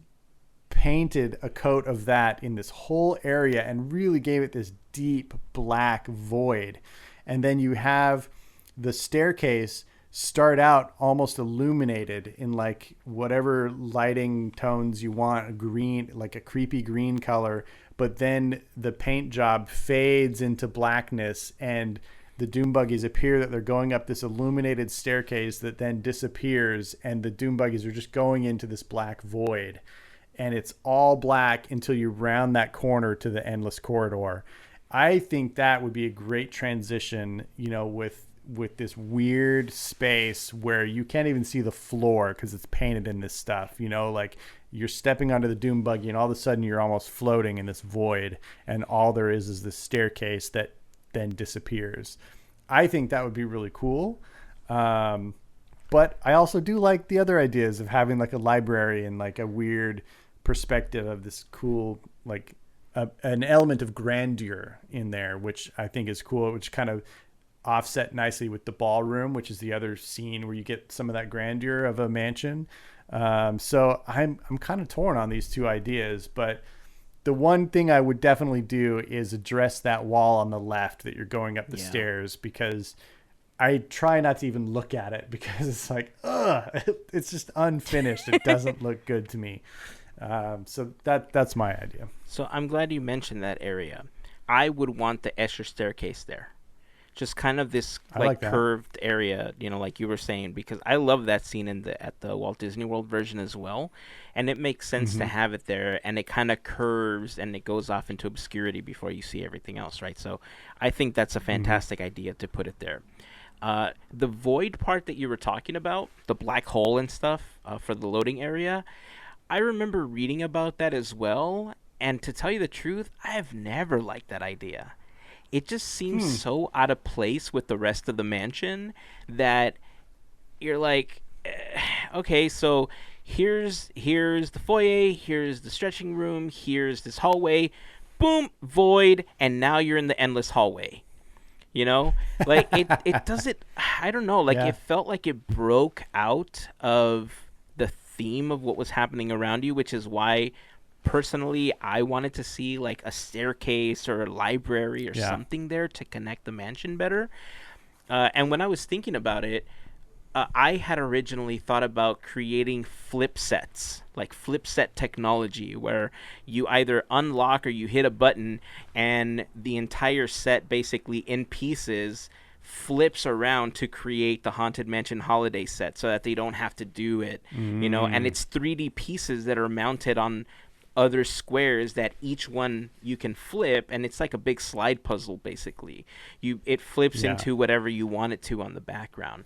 painted a coat of that in this whole area and really gave it this deep black void, and then you have the staircase start out almost illuminated in like whatever lighting tones you want, a green, like a creepy green color, but then the paint job fades into blackness and the doom buggies appear that they're going up this illuminated staircase that then disappears, and the doom buggies are just going into this black void. And it's all black until you round that corner to the endless corridor. I think that would be a great transition, with this weird space where you can't even see the floor because it's painted in this stuff, like you're stepping onto the doom buggy and all of a sudden you're almost floating in this void, and all there is this staircase that then disappears. I think that would be really cool. But I also do like the other ideas of having like a library and like a weird perspective of this cool, like an element of grandeur in there, which I think is cool, which kind of offset nicely with the ballroom, which is the other scene where you get some of that grandeur of a mansion. So I'm kind of torn on these two ideas, but the one thing I would definitely do is address that wall on the left that you're going up the stairs, because I try not to even look at it because it's like, it's just unfinished. It doesn't look good to me. So that's my idea. So I'm glad you mentioned that area. I would want the Escher staircase there. Just kind of this like curved area, like you were saying, because I love that scene at the Walt Disney World version as well. And it makes sense to have it there, and it kind of curves and it goes off into obscurity before you see everything else, right? So I think that's a fantastic idea to put it there. The void part that you were talking about, the black hole and stuff for the loading area, I remember reading about that as well. And to tell you the truth, I have never liked that idea. It just seems so out of place with the rest of the mansion that you're like, okay, so here's the foyer, here's the stretching room, here's this hallway, boom, void, and now you're in the endless hallway. Like it doesn't, I don't know, like it felt like it broke out of the theme of what was happening around you, which is why personally I wanted to see like a staircase or a library or something there to connect the mansion better. And when I was thinking about it, I had originally thought about creating flip sets, like flip set technology, where you either unlock or you hit a button and the entire set basically in pieces flips around to create the Haunted Mansion holiday set so that they don't have to do it, and it's 3D pieces that are mounted on other squares that each one you can flip, and it's like a big slide puzzle basically. It flips into whatever you want it to on the background.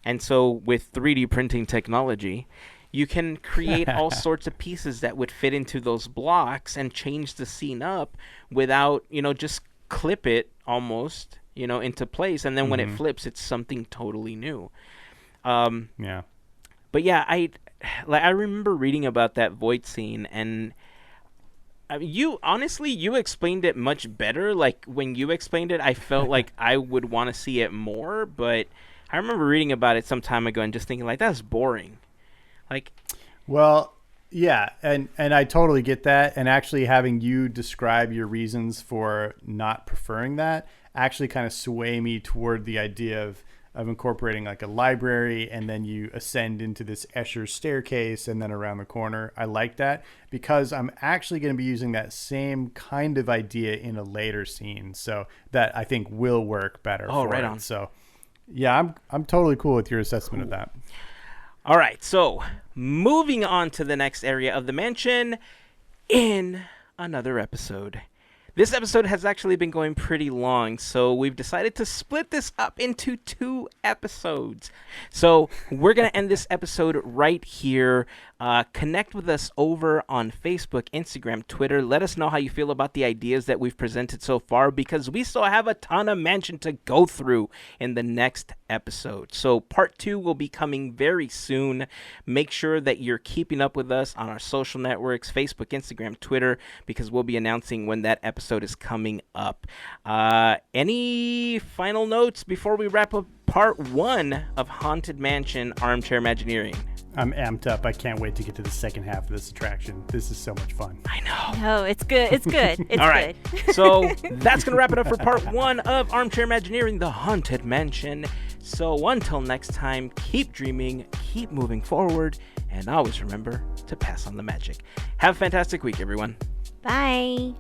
And so with 3D printing technology, You can create all sorts of pieces that would fit into those blocks and change the scene up without, just clip it almost, into place. And then when it flips, it's something totally new. Yeah. But yeah, I remember reading about that void scene, and you explained it much better. Like when you explained it, I felt like I would want to see it more, but I remember reading about it some time ago and just thinking like, that's boring. Well, yeah, and I totally get that. And actually having you describe your reasons for not preferring that actually kind of sway me toward the idea of incorporating like a library, and then you ascend into this Escher staircase and then around the corner. I like that because I'm actually going to be using that same kind of idea in a later scene. So that I think will work better. Oh, right it. on. So yeah, I'm totally cool with your assessment of that. All right, so moving on to the next area of the mansion in another episode. This episode has actually been going pretty long, so we've decided to split this up into 2 episodes. So we're going to end this episode right here. Connect with us over on Facebook, Instagram, Twitter. Let us know how you feel about the ideas that we've presented so far, because we still have a ton of mansion to go through in the next episode. So part 2 will be coming very soon. Make sure that you're keeping up with us on our social networks, Facebook, Instagram, Twitter, because we'll be announcing when that episode is coming up. Any final notes before we wrap up part 1 of Haunted Mansion Armchair Imagineering? I'm amped up. I can't wait to get to the second half of this attraction. This is so much fun. I know. No, it's good. It's good. It's All right. good. So that's going to wrap it up for part 1 of Armchair Imagineering, the Haunted Mansion. So until next time, keep dreaming, keep moving forward, and always remember to pass on the magic. Have a fantastic week, everyone. Bye.